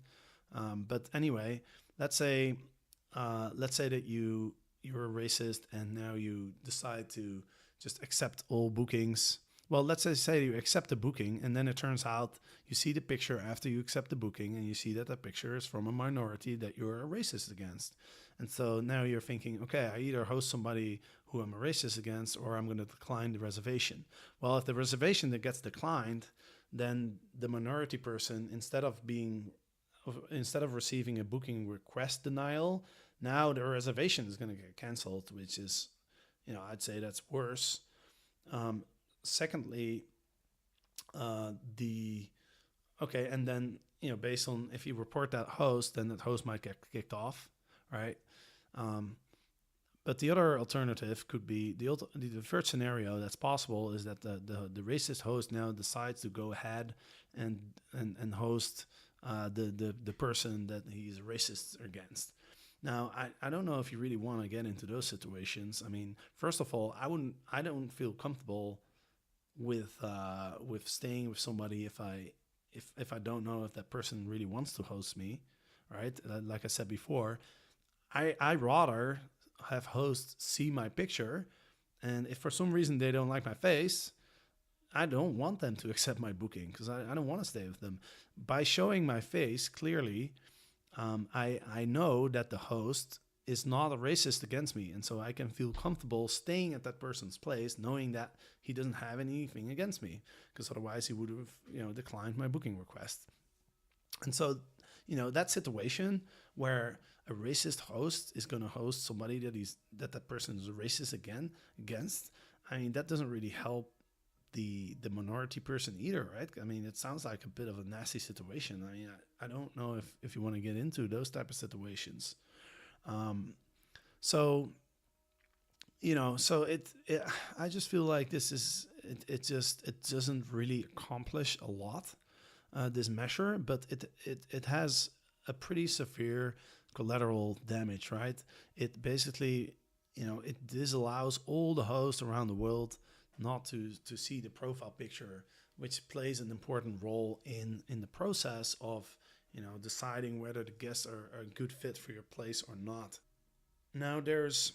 But anyway, let's say that you're a racist and now you decide to just accept all bookings. Well, let's say you accept the booking, and then it turns out you see the picture after you accept the booking, and you see that picture is from a minority that you're a racist against. And so now you're thinking, okay, I either host somebody who I'm a racist against, or I'm going to decline the reservation. Well, if the reservation that gets declined, then the minority person, instead of receiving a booking request denial, now the reservation is going to get canceled, which is, I'd say that's worse. Secondly, and then, based on if you report that host, then that host might get kicked off, right? But the other alternative could be the third scenario that's possible is that the racist host now decides to go ahead and host the person that he's racist against. Now, I don't know if you really want to get into those situations. I mean, first of all, I don't feel comfortable with staying with somebody if I don't know if that person really wants to host me, right? Like I said before, I rather have hosts see my picture, and if for some reason they don't like my face, I don't want them to accept my booking because I don't want to stay with them. By showing my face clearly, I know that the host is not a racist against me, and so I can feel comfortable staying at that person's place, knowing that he doesn't have anything against me, because otherwise he would have, declined my booking request. And so, that situation where a racist host is going to host somebody that person is racist against, I mean, that doesn't really help the minority person either, right? I mean, it sounds like a bit of a nasty situation. I mean, I don't know if you want to get into those type of situations. So I just feel like it doesn't really accomplish a lot, this measure, but it has a pretty severe collateral damage, right? It basically, it disallows all the hosts around the world not to see the profile picture, which plays an important role in the process of, deciding whether the guests are a good fit for your place or not. Now, there's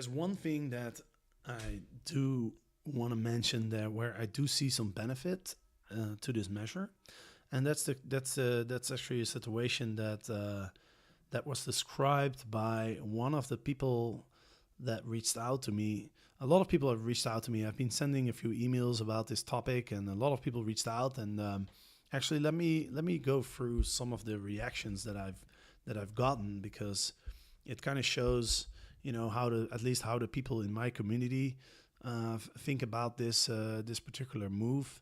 one thing that I do want to mention there where I do see some benefit to this measure, and that's actually a situation that was described by one of the people that reached out to me. A lot of people have reached out to me. I've been sending a few emails about this topic, and a lot of people reached out. And actually, let me go through some of the reactions that I've gotten, because it kind of shows, how the people in my community think about this particular move.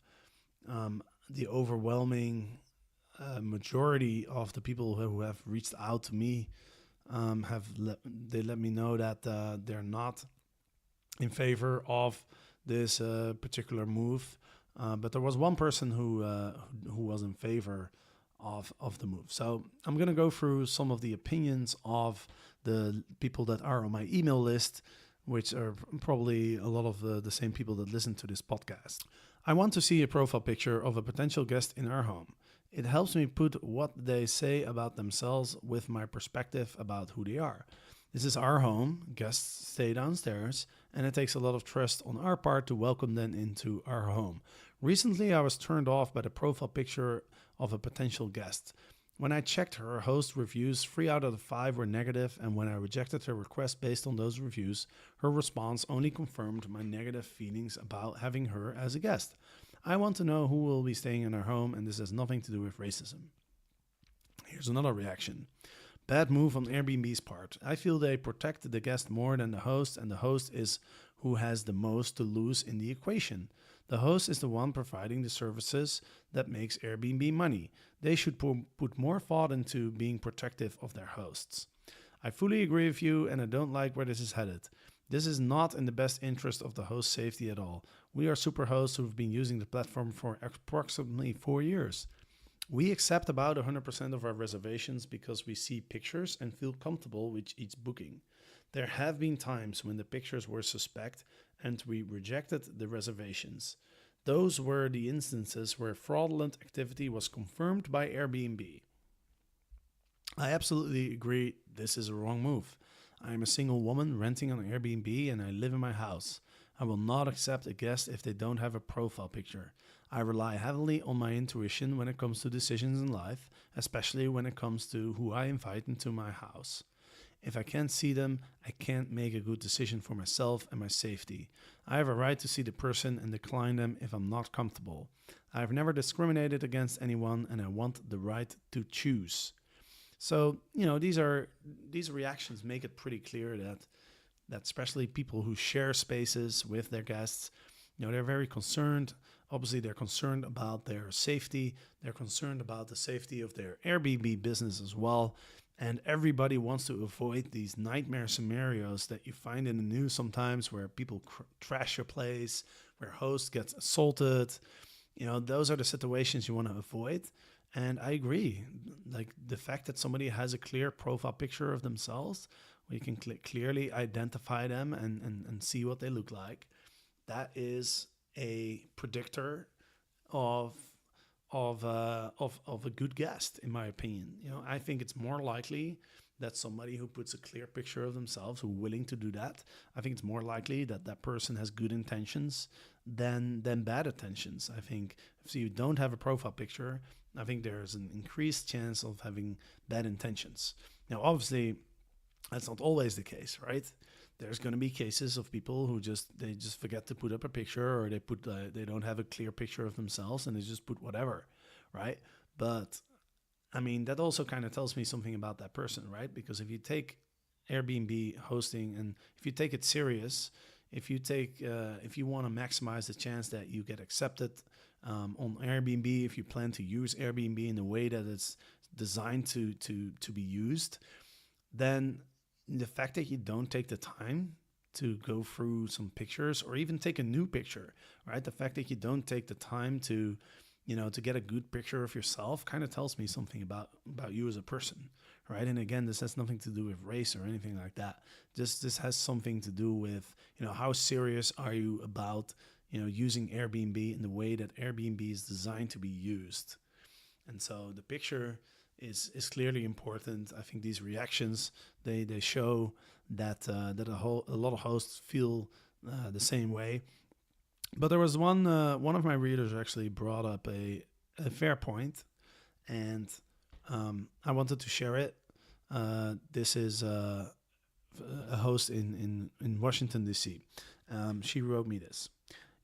The overwhelming majority of the people who have reached out to me let me know that they're not in favor of this particular move, but there was one person who was in favor of the move. So I'm going to go through some of the opinions of the people that are on my email list, which are probably a lot of the same people that listen to this podcast. I want to see a profile picture of a potential guest in our home. It helps me put what they say about themselves with my perspective about who they are. This is our home, guests stay downstairs, and it takes a lot of trust on our part to welcome them into our home. Recently, I was turned off by the profile picture of a potential guest. When I checked her host reviews, 3 out of the 5 were negative, and when I rejected her request based on those reviews, her response only confirmed my negative feelings about having her as a guest. I want to know who will be staying in our home, and this has nothing to do with racism. Here's another reaction. Bad move on Airbnb's part. I feel they protect the guest more than the host, and the host is who has the most to lose in the equation. The host is the one providing the services that makes Airbnb money. They should put more thought into being protective of their hosts. I fully agree with you, and I don't like where this is headed. This is not in the best interest of the host safety at all. We are super hosts who have been using the platform for approximately 4 years. We accept about 100% of our reservations because we see pictures and feel comfortable with each booking. There have been times when the pictures were suspect and we rejected the reservations. Those were the instances where fraudulent activity was confirmed by Airbnb. I absolutely agree this is a wrong move. I am a single woman renting on Airbnb and I live in my house. I will not accept a guest if they don't have a profile picture. I rely heavily on my intuition when it comes to decisions in life, especially when it comes to who I invite into my house. If I can't see them, I can't make a good decision for myself and my safety. I have a right to see the person and decline them if I'm not comfortable. I have never discriminated against anyone and I want the right to choose. So, these reactions make it pretty clear that especially people who share spaces with their guests, they're very concerned. Obviously, they're concerned about their safety. They're concerned about the safety of their Airbnb business as well. And everybody wants to avoid these nightmare scenarios that you find in the news sometimes where people trash your place, where host gets assaulted. Those are the situations you want to avoid. And I agree. Like the fact that somebody has a clear profile picture of themselves, where you can clearly identify them and see what they look like, that is a predictor of a good guest, in my opinion. I think it's more likely that somebody who puts a clear picture of themselves, who's willing to do that, I think it's more likely that that person has good intentions than bad intentions. I think if you don't have a profile picture, I think there's an increased chance of having bad intentions. Now, obviously, that's not always the case, right? There's going to be cases of people who just forget to put up a picture, or they don't have a clear picture of themselves and they just put whatever, right? But I mean, that also kind of tells me something about that person, right? Because if you take Airbnb hosting and if you take it serious, if you want to maximize the chance that you get accepted on Airbnb, if you plan to use Airbnb in a way that it's designed to be used, then the fact that you don't take the time to go through some pictures or even take a new picture, right? The fact that you don't take the time to to get a good picture of yourself kind of tells me something about you as a person, right? And again, this has nothing to do with race or anything like that. Just this has something to do with, how serious are you about, using Airbnb in the way that Airbnb is designed to be used. And so the picture is clearly important. I think these reactions, they show that a lot of hosts feel the same way. But there was one of my readers actually brought up a fair point, and I wanted to share it. This is a host in Washington, D.C. She wrote me this.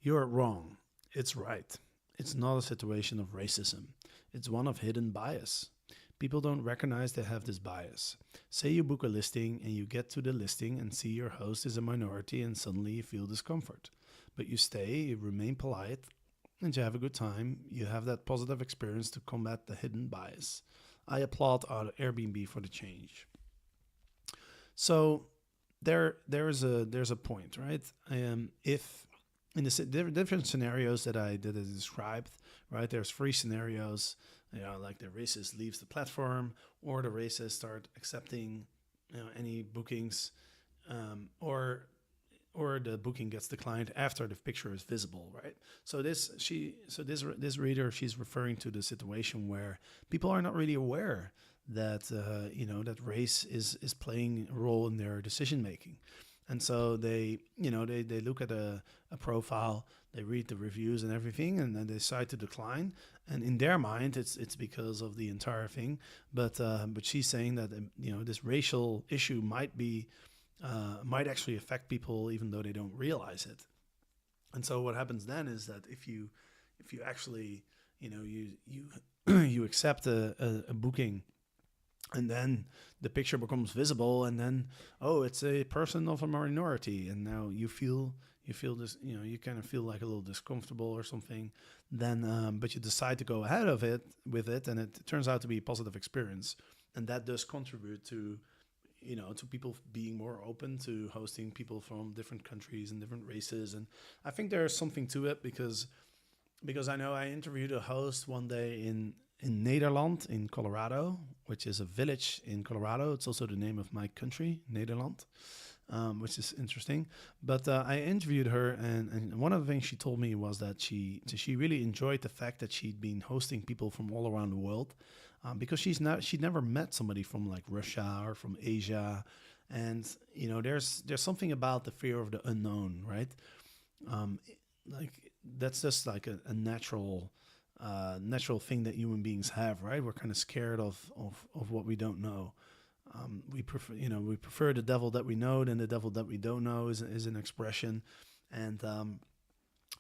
"You're wrong. It's right. It's not a situation of racism. It's one of hidden bias. People don't recognize they have this bias. Say you book a listing and you get to the listing and see your host is a minority and suddenly you feel discomfort. But you stay, you remain polite, and you have a good time. You have that positive experience to combat the hidden bias. I applaud our Airbnb for the change." So there's a point, right? If in the different scenarios that I described, right? There's 3 scenarios, like the racist leaves the platform, or the racist start accepting, any bookings, or the booking gets declined after the picture is visible, right? So this reader, she's referring to the situation where people are not really aware that that race is playing a role in their decision making. And so they look at a profile, they read the reviews and everything, and then they decide to decline. And in their mind, it's because of the entire thing. But she's saying that this racial issue might actually affect people even though they don't realize it. And so what happens then is that if you actually you accept a booking, and then the picture becomes visible, and then it's a person of a minority, and now you feel this, you kind of feel like a little discomfortable or something. Then but you decide to go ahead with it, and it turns out to be a positive experience, and that does contribute to to people being more open to hosting people from different countries and different races. And I think there's something to it because I know I interviewed a host one day in Nederland, in Colorado, which is a village in Colorado. It's also the name of my country, Nederland, which is interesting. But I interviewed her, and one of the things she told me was that she really enjoyed the fact that she'd been hosting people from all around the world, because she'd never met somebody from like Russia or from Asia. And, there's something about the fear of the unknown, right? Like that's just like a natural thing that human beings have, right? We're kind of scared of what we don't know. We prefer the devil that we know than the devil that we don't know is an expression. And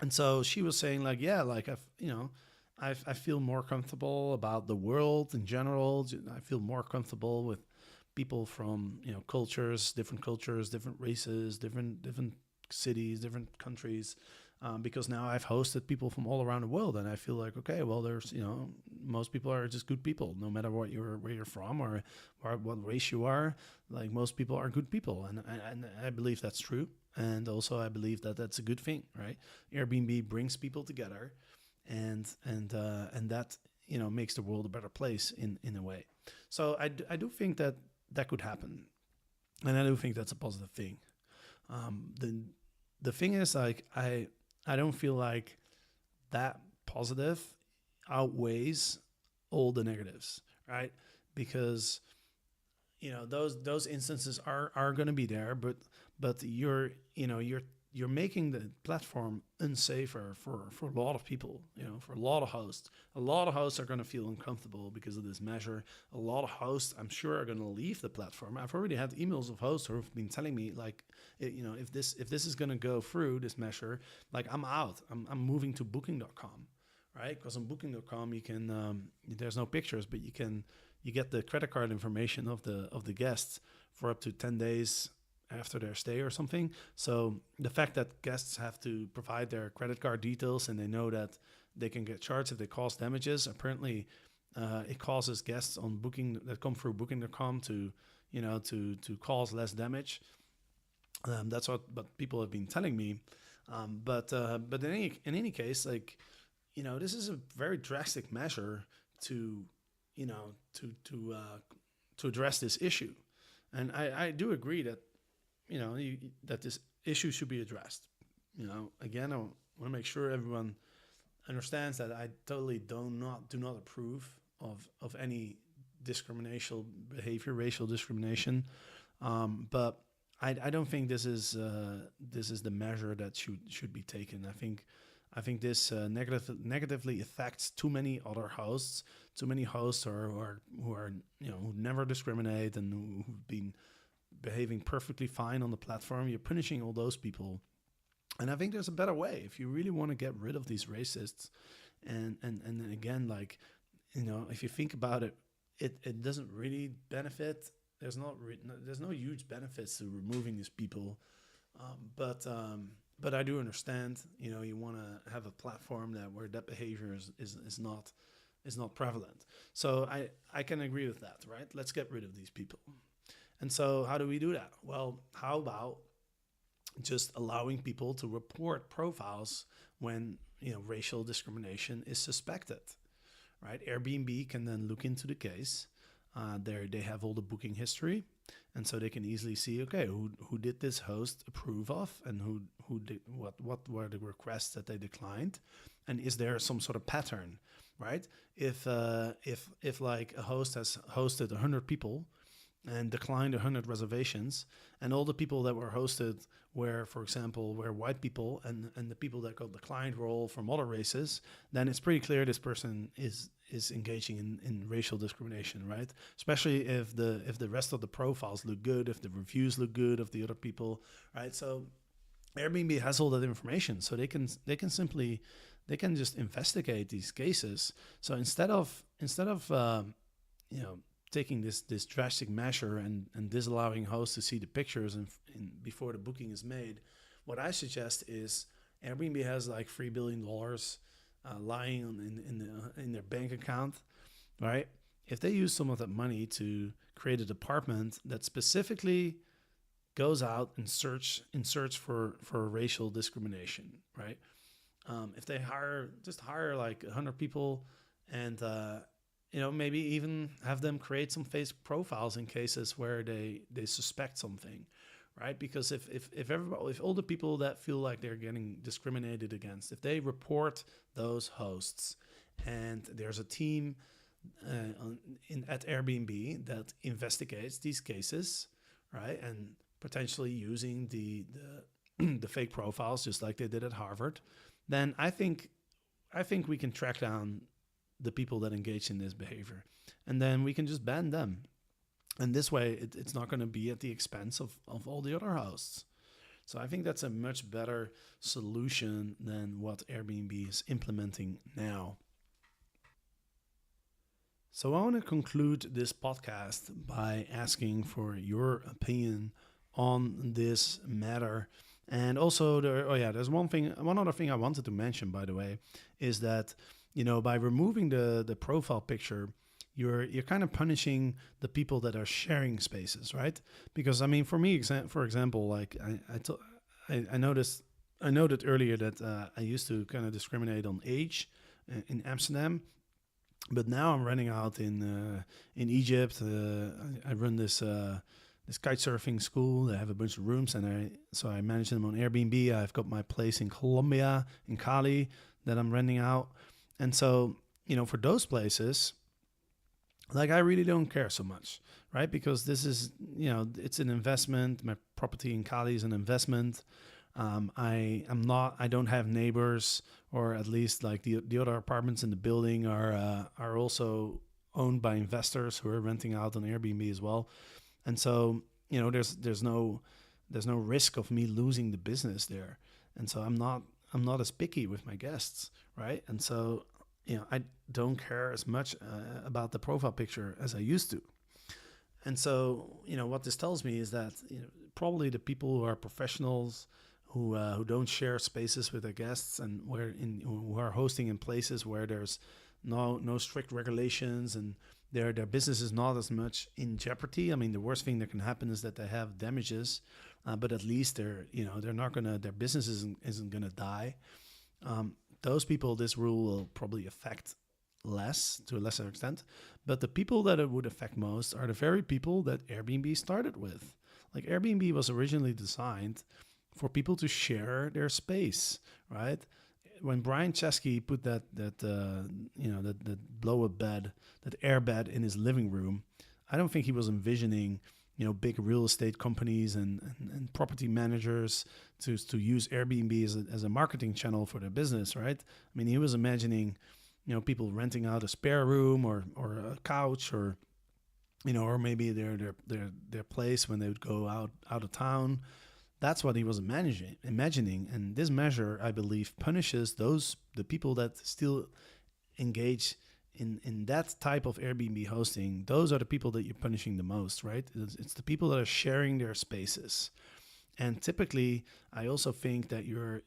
so she was saying like, yeah, like I feel more comfortable about the world in general. I feel more comfortable with people from, cultures, different races, different cities, different countries. Because now I've hosted people from all around the world, and I feel like, okay, well, there's, most people are just good people, no matter where you're from or what race you are. Like most people are good people, and I believe that's true, and also I believe that that's a good thing, right? Airbnb brings people together, and that makes the world a better place in a way. So I do think that could happen, and I do think that's a positive thing. The thing is, like I don't feel like that positive outweighs all the negatives, right? Because those instances are going to be there, but you're making the platform unsafer for a lot of people, for a lot of hosts. A lot of hosts are going to feel uncomfortable because of this measure. A lot of hosts, I'm sure, are going to leave the platform. I've already had emails of hosts who have been telling me, like, if this is going to go through this measure, like I'm out. I'm moving to Booking.com, right? Because on Booking.com you can there's no pictures, but you get the credit card information of the guests for up to 10 days after their stay or something. So the fact that guests have to provide their credit card details and they know that they can get charged if they cause damages, apparently it causes guests on Booking that come through Booking.com to cause less damage. That's what people have been telling me. But in any case, like, this is a very drastic measure to, to address this issue. And I do agree that, that this issue should be addressed. Again, I want to make sure everyone understands that I totally do not approve of any discrimination behavior, racial discrimination. But I don't think this is the measure that should be taken. I think this negatively affects too many other hosts. Too many hosts who are who never discriminate and who've been behaving perfectly fine on the platform. You're punishing all those people, and I think there's a better way if you really want to get rid of these racists. And again, like, if you think about it, it doesn't really benefit. There's no huge benefits to removing these people, but I do understand. You want to have a platform where that behavior is not prevalent. So I can agree with that, right? Let's get rid of these people. And so how do we do that? Well, how about just allowing people to report profiles when racial discrimination is suspected, right? Airbnb can then look into the case. They have all the booking history, and so they can easily see, okay, who did this host approve of, and who did what were the requests that they declined, and is there some sort of pattern, right? If like a host has hosted 100 people and declined 100 reservations, and all the people that were hosted were, for example, white people, and the people that got declined were all from other races, then it's pretty clear this person is engaging in racial discrimination, right? Especially if the rest of the profiles look good, if the reviews look good of the other people, right? So Airbnb has all that information, so they can just investigate these cases. So instead of taking this drastic measure and disallowing hosts to see the pictures before the booking is made, what I suggest is Airbnb has like $3 billion lying in their bank account, right? If they use some of that money to create a department that specifically goes out and search for racial discrimination, right? If they hire like 100 people and maybe even have them create some fake profiles in cases where they suspect something, right? Because if all the people that feel like they're getting discriminated against, if they report those hosts, and there's a team at Airbnb that investigates these cases, right, and potentially using the fake profiles just like they did at Harvard, then I think we can track down the people that engage in this behavior, and then we can just ban them. And this way, it's not going to be at the expense of all the other hosts. So I think that's a much better solution than what Airbnb is implementing now. So I want to conclude this podcast by asking for your opinion on this matter. And also, there's one other thing I wanted to mention, by the way, is that by removing the profile picture, you're kind of punishing the people that are sharing spaces, right? Because for me, for example, like I noted earlier that I used to kind of discriminate on age in Amsterdam, but now I'm renting out in Egypt. I run this kite surfing school. They have a bunch of rooms, and I manage them on Airbnb. I've got my place in Colombia, in Cali, that I'm renting out. And so, for those places, like, I really don't care so much, right? Because this is, it's an investment. My property in Cali is an investment. I don't have neighbors, or at least like the other apartments in the building are also owned by investors who are renting out on Airbnb as well. And so, there's no risk of me losing the business there. And so I'm not as picky with my guests, right? And so, I don't care as much about the profile picture as I used to. And so, what this tells me is that probably the people who are professionals, who don't share spaces with their guests, and who are hosting in places where there's no strict regulations, and their business is not as much in jeopardy. The worst thing that can happen is that they have damages, but at least their business isn't gonna die. those people, this rule will probably affect less, to a lesser extent. But the people that it would affect most are the very people that Airbnb started with. Like, Airbnb was originally designed for people to share their space, right? When Brian Chesky put that blow up bed, that air bed in his living room, I don't think he was envisioning, big real estate companies and property managers to use Airbnb as a marketing channel for their business, right? I mean, he was imagining, people renting out a spare room or a couch, or or maybe their place when they would go out of town. That's what he was imagining. And this measure, I believe, punishes the people that still engage in that type of Airbnb hosting. Those are the people that you're punishing the most, right? It's the people that are sharing their spaces. And typically, I also think that you're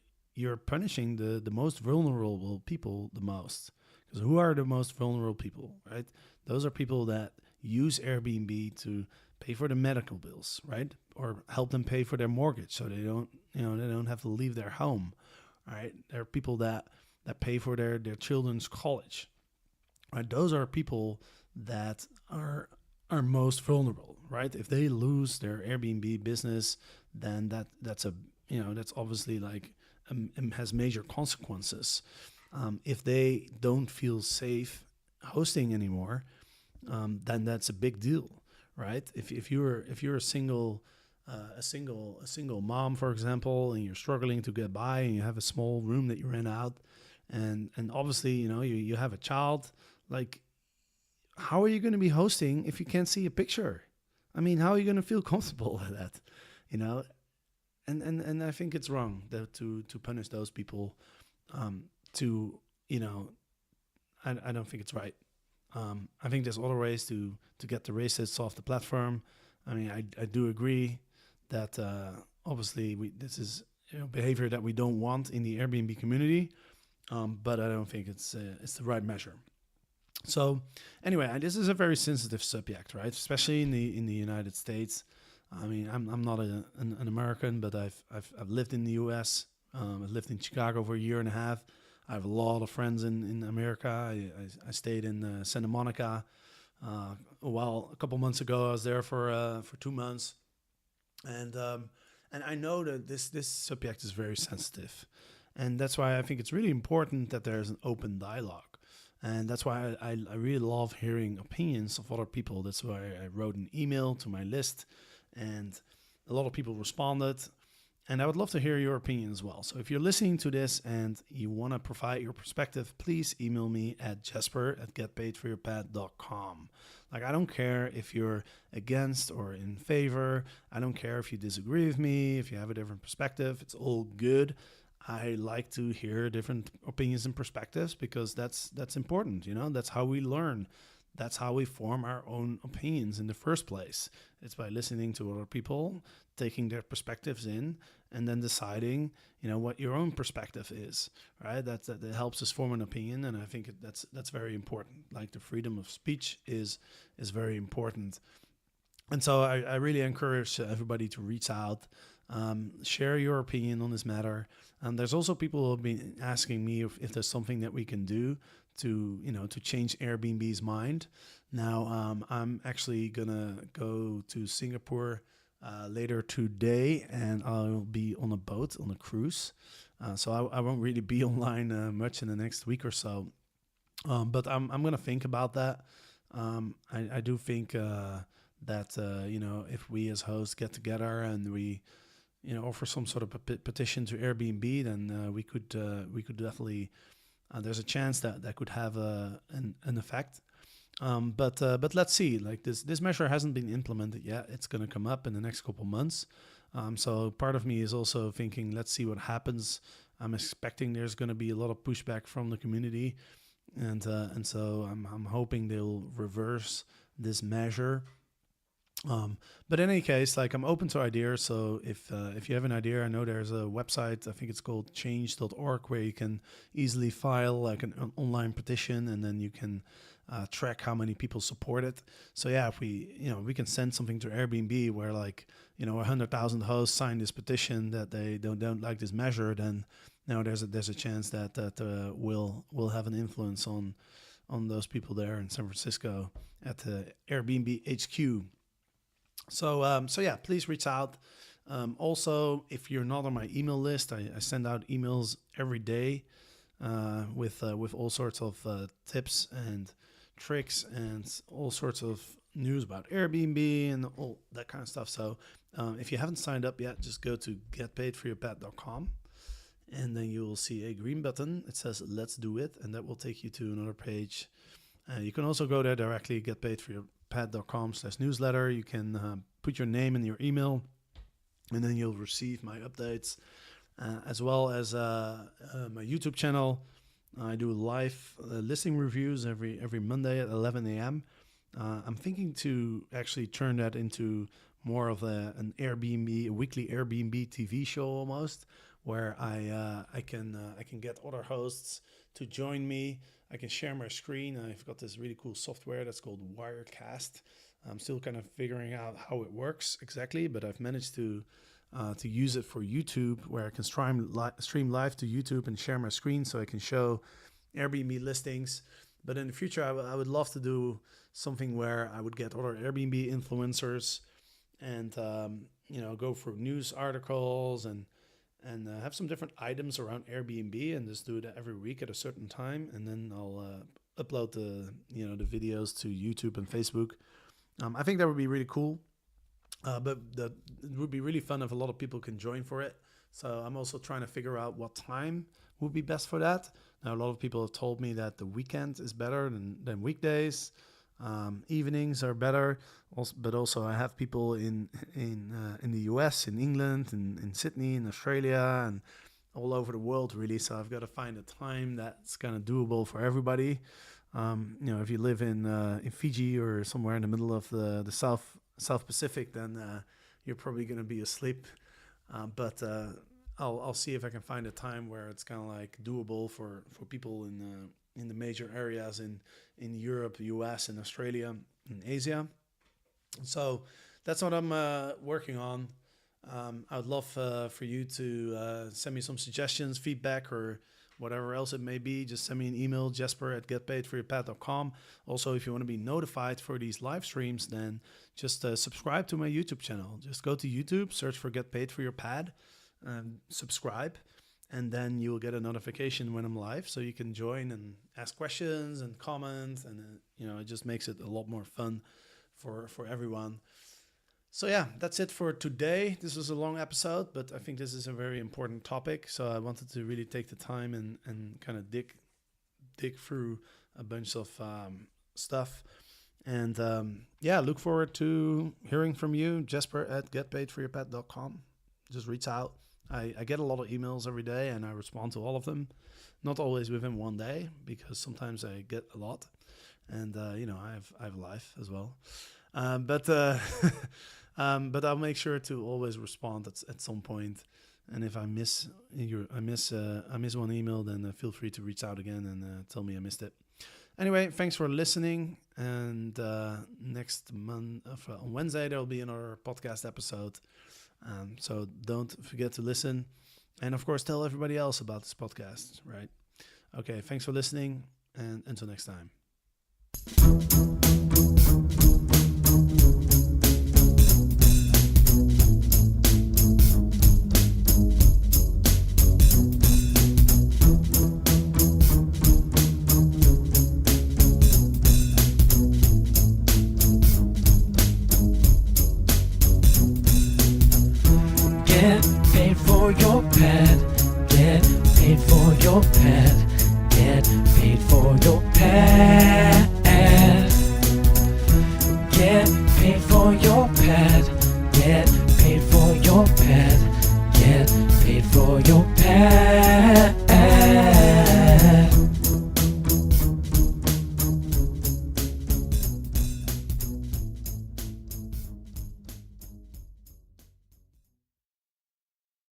punishing the most vulnerable people the most. Because who are the most vulnerable people, right? Those are people that use Airbnb to pay for the medical bills, right? Or help them pay for their mortgage so they don't have to leave their home, right? There are people that pay for their children's college, right? Those are people that are most vulnerable, right? If they lose their Airbnb business, then that's obviously has major consequences. If they don't feel safe hosting anymore, then that's a big deal, right? If you're a single mom, for example, and you're struggling to get by, and you have a small room that you rent out, and obviously you have a child, like, how are you going to be hosting if you can't see a picture? I mean, how are you going to feel comfortable with that? And I think it's wrong to punish those people. I don't think it's right. I think there's other ways to get the racists off the platform. I mean, I do agree that obviously this is behavior that we don't want in the Airbnb community, but I don't think it's the right measure. So anyway, this is a very sensitive subject, right? Especially in the United States. I mean, I'm not an American, but I've lived in the U.S. I've lived in Chicago for a year and a half. I have a lot of friends in America. I stayed in Santa Monica. A couple months ago, I was there for 2 months, and I know that this subject is very sensitive, and that's why I think it's really important that there's an open dialogue. And that's why I really love hearing opinions of other people. That's why I wrote an email to my list, and a lot of people responded. And I would love to hear your opinion as well. So if you're listening to this and you want to provide your perspective, please email me at jesper@getpaidforyourpad.com. Like, I don't care if you're against or in favor. I don't care if you disagree with me, if you have a different perspective. It's all good. I like to hear different opinions and perspectives because that's important. That's how we learn. That's how we form our own opinions in the first place. It's by listening to other people, taking their perspectives in, and then deciding, what your own perspective is, right? That helps us form an opinion, and I think that's very important. Like, the freedom of speech is very important. And so I really encourage everybody to reach out, share your opinion on this matter. There's also people who have been asking me if there's something that we can do to change Airbnb's mind. Now, I'm actually gonna go to Singapore later today, and I'll be on a boat, on a cruise. So I won't really be online much in the next week or so. But I'm gonna think about that. I do think that if we as hosts get together and we offer some sort of petition to Airbnb, then we could definitely. There's a chance that could have an effect. But let's see. Like, this measure hasn't been implemented yet. It's going to come up in the next couple months. So part of me is also thinking, let's see what happens. I'm expecting there's going to be a lot of pushback from the community, and so I'm hoping they'll reverse this measure. But in any case, like, I'm open to ideas. So if you have an idea, I know there's a website, I think it's called change.org, where you can easily file like an online petition, and then you can track how many people support it. So yeah, if we can send something to Airbnb where 100,000 hosts sign this petition that they don't like this measure, then Now there's a chance that will have an influence on those people there in San Francisco at the Airbnb HQ. So yeah, please reach out. Also, if you're not on my email list, I send out emails every day with all sorts of tips and tricks and all sorts of news about Airbnb and all that kind of stuff. So if you haven't signed up yet, just go to getpaidforyourpad.com, and then you will see a green button. It says "Let's do it," and that will take you to another page. You can also go there directly, getpaidforyourpad.com/newsletter. You can put your name and your email, and then you'll receive my updates, as well as my YouTube channel. I do live listing reviews every Monday at 11 a.m. I'm thinking to actually turn that into more of a weekly Airbnb TV show almost, where I can get other hosts to join me. I can share my screen. I've got this really cool software that's called Wirecast. I'm still kind of figuring out how it works exactly, but I've managed to use it for YouTube, where I can stream live to YouTube and share my screen so I can show Airbnb listings. But in the future, I would love to do something where I would get other Airbnb influencers and go for news articles and have some different items around Airbnb, and just do it every week at a certain time, and then I'll upload the videos to YouTube and Facebook. I think that would be really cool. But it would be really fun if a lot of people can join for it. So I'm also trying to figure out what time would be best for that. Now, a lot of people have told me that the weekend is better than weekdays. Evenings are better. But also I have people in the US, in England, in Sydney, in Australia, and all over the world, really. So I've got to find a time that's kind of doable for everybody. If you live in Fiji or somewhere in the middle of the South Pacific, then you're probably going to be asleep. But I'll see if I can find a time where it's kind of like doable for people in the major areas in Europe, US, and Australia, and Asia. So that's what I'm working on. I would love for you to send me some suggestions, feedback, or whatever else it may be. Just send me an email, jesper@getpaidforyourpad.com. Also, if you want to be notified for these live streams, then just subscribe to my YouTube channel. Just go to YouTube, search for Get Paid for Your Pad, and subscribe, and then you'll get a notification when I'm live, so you can join and ask questions and comment, and it just makes it a lot more fun for everyone. So yeah, that's it for today. This was a long episode, but I think this is a very important topic. So I wanted to really take the time and kind of dig through a bunch of stuff. And look forward to hearing from you, jesper@getpaidforyourpad.com. Just reach out. I get a lot of emails every day, and I respond to all of them. Not always within one day, because sometimes I get a lot. And, I have life as well. But I'll make sure to always respond at some point. And if I miss one email, then feel free to reach out again and tell me I missed it. Anyway, thanks for listening. And next month, on Wednesday, there will be another podcast episode. So don't forget to listen. And of course, tell everybody else about this podcast, right? Okay, thanks for listening. And until next time. Get paid for your pad. Get paid for your pad. Get paid for your pad.